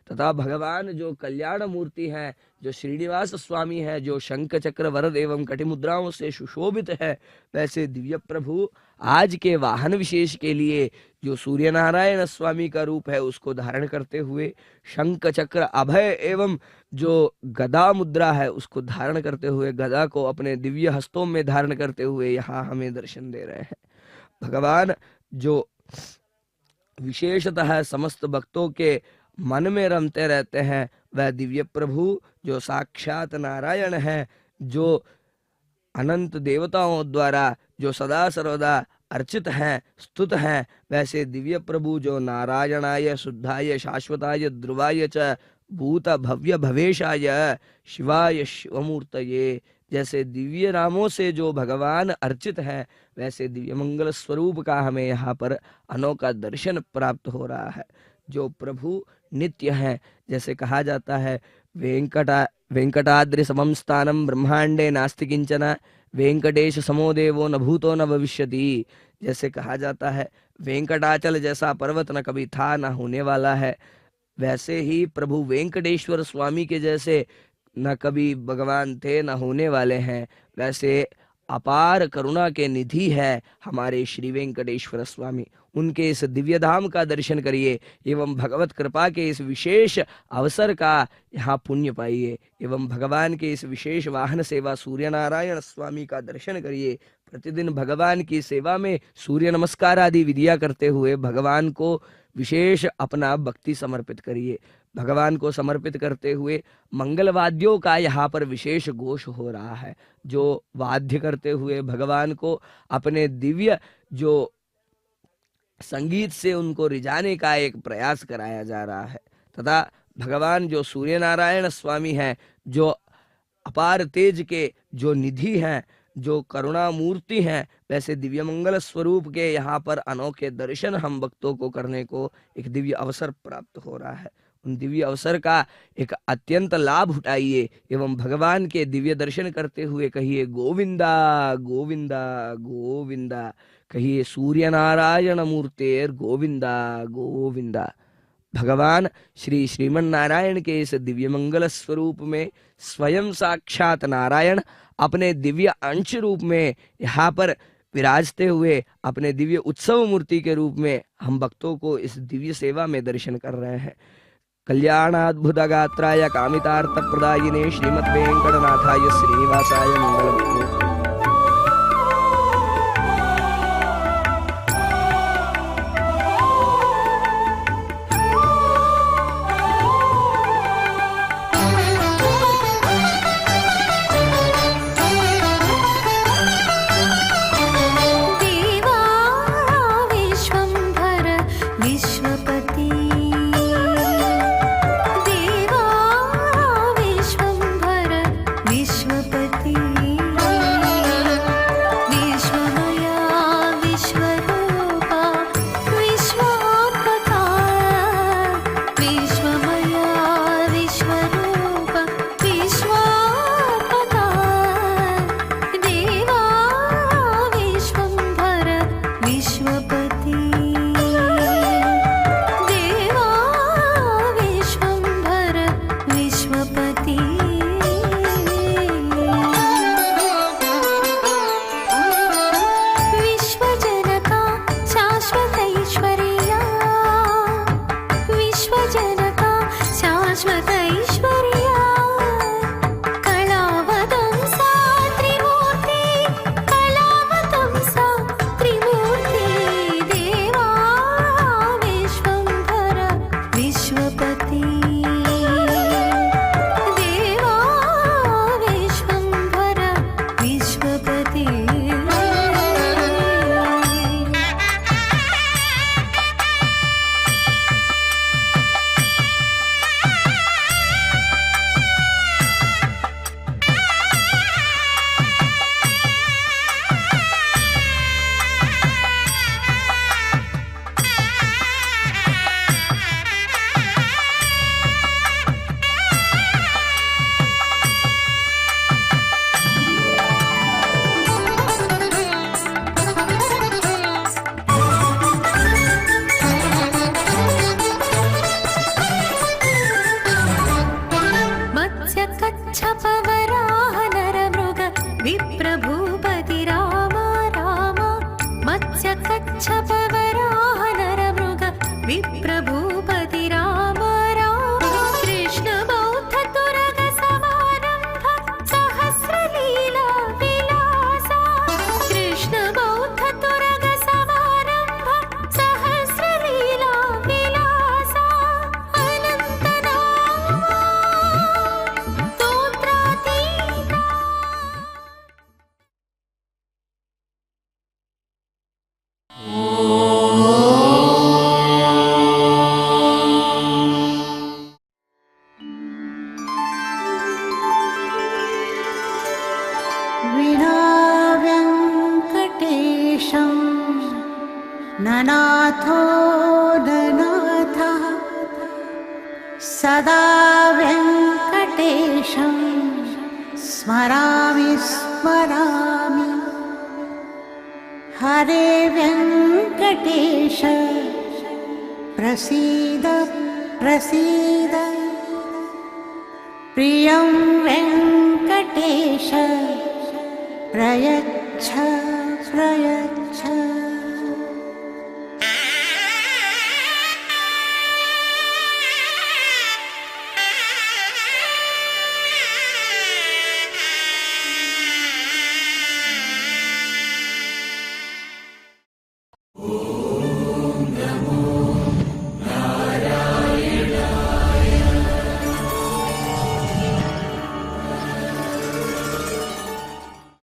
तथा भगवान जो कल्याण मूर्ति है, जो श्रीनिवास स्वामी है, जो शंख चक्र वरद एवं कटिमुद्राओं से सुशोभित है, वैसे दिव्य प्रभु आज के वाहन विशेष के लिए जो सूर्यनारायण स्वामी का रूप है उसको धारण करते हुए शंख चक्र अभय एवं जो गदा मुद्रा है उसको धारण करते हुए गदा को अपने दिव्य हस्तों में धारण करते हुए यहाँ हमें दर्शन दे रहे हैं। भगवान जो विशेषतः समस्त भक्तों के मन में रमते रहते हैं, वह दिव्य प्रभु जो साक्षात नारायण है, जो अनंत देवताओं द्वारा जो सदा सर्वदा अर्चित हैं, स्तुत हैं, वैसे दिव्य प्रभु जो नारायणाय शुद्धाय शाश्वताय ध्रुवाय च भूत भव्य भवेशाय शिवाय शिवमूर्तये जैसे दिव्य नामों से जो भगवान अर्चित है, वैसे दिव्य मंगल स्वरूप का हमें यहाँ पर अनोखा दर्शन प्राप्त हो रहा है। जो प्रभु नित्य है, जैसे कहा जाता है वेंकटाद्रि समम स्थानम ब्रह्मांडे नास्ति किंचन वेंकटेश समो देवो न भूतो न भविष्यति, जैसे कहा जाता है वेंकटाचल जैसा पर्वत न कभी था न होने वाला है, वैसे ही प्रभु वेंकटेश्वर स्वामी के जैसे न कभी भगवान थे न होने वाले हैं। वैसे अपार करुणा के निधि है हमारे श्री वेंकटेश्वर स्वामी। उनके इस दिव्य धाम का दर्शन करिए एवं भगवत कृपा के इस विशेष अवसर का यहाँ पुण्य पाइए एवं भगवान के इस विशेष वाहन सेवा सूर्यनारायण स्वामी का दर्शन करिए। प्रतिदिन भगवान की सेवा में सूर्य नमस्कार आदि विधियां करते हुए भगवान को विशेष अपना भक्ति समर्पित करिए। भगवान को समर्पित करते हुए मंगल वाद्यों का यहाँ पर विशेष घोष हो रहा है, जो वाद्य करते हुए भगवान को अपने दिव्य जो संगीत से उनको रिझाने का एक प्रयास कराया जा रहा है। तथा भगवान जो सूर्यनारायण स्वामी हैं, जो अपार तेज के जो निधि हैं, जो करुणा मूर्ति हैं, वैसे दिव्य मंगल स्वरूप के यहाँ पर अनोखे दर्शन हम भक्तों को करने को एक दिव्य अवसर प्राप्त हो रहा है। उन दिव्य अवसर का एक अत्यंत लाभ उठाइए एवं भगवान के दिव्य दर्शन करते हुए कहिए गोविंदा गोविंदा गोविंदा, कहिए सूर्यनारायण मूर्तेर गोविंदा गोविंदा। भगवान श्री श्रीमन नारायण के इस दिव्य मंगल स्वरूप में स्वयं साक्षात नारायण अपने दिव्य अंश रूप में यहाँ पर विराजते हुए अपने दिव्य उत्सव मूर्ति के रूप में हम भक्तों को इस दिव्य सेवा में दर्शन कर रहे हैं। कल्याणाद्भुत गात्राय कामितार्थ प्रदायिने श्रीमद् वेंकटनाथाय श्रीनिवासाय मंगलम।
ननाथो ननाथः सदा वेङ्कटेशं स्मरामि स्मरामि। हरे वेङ्कटेश प्रसीद प्रसीद। प्रियं वेङ्कटेश प्रयच्छ प्रयच्छ।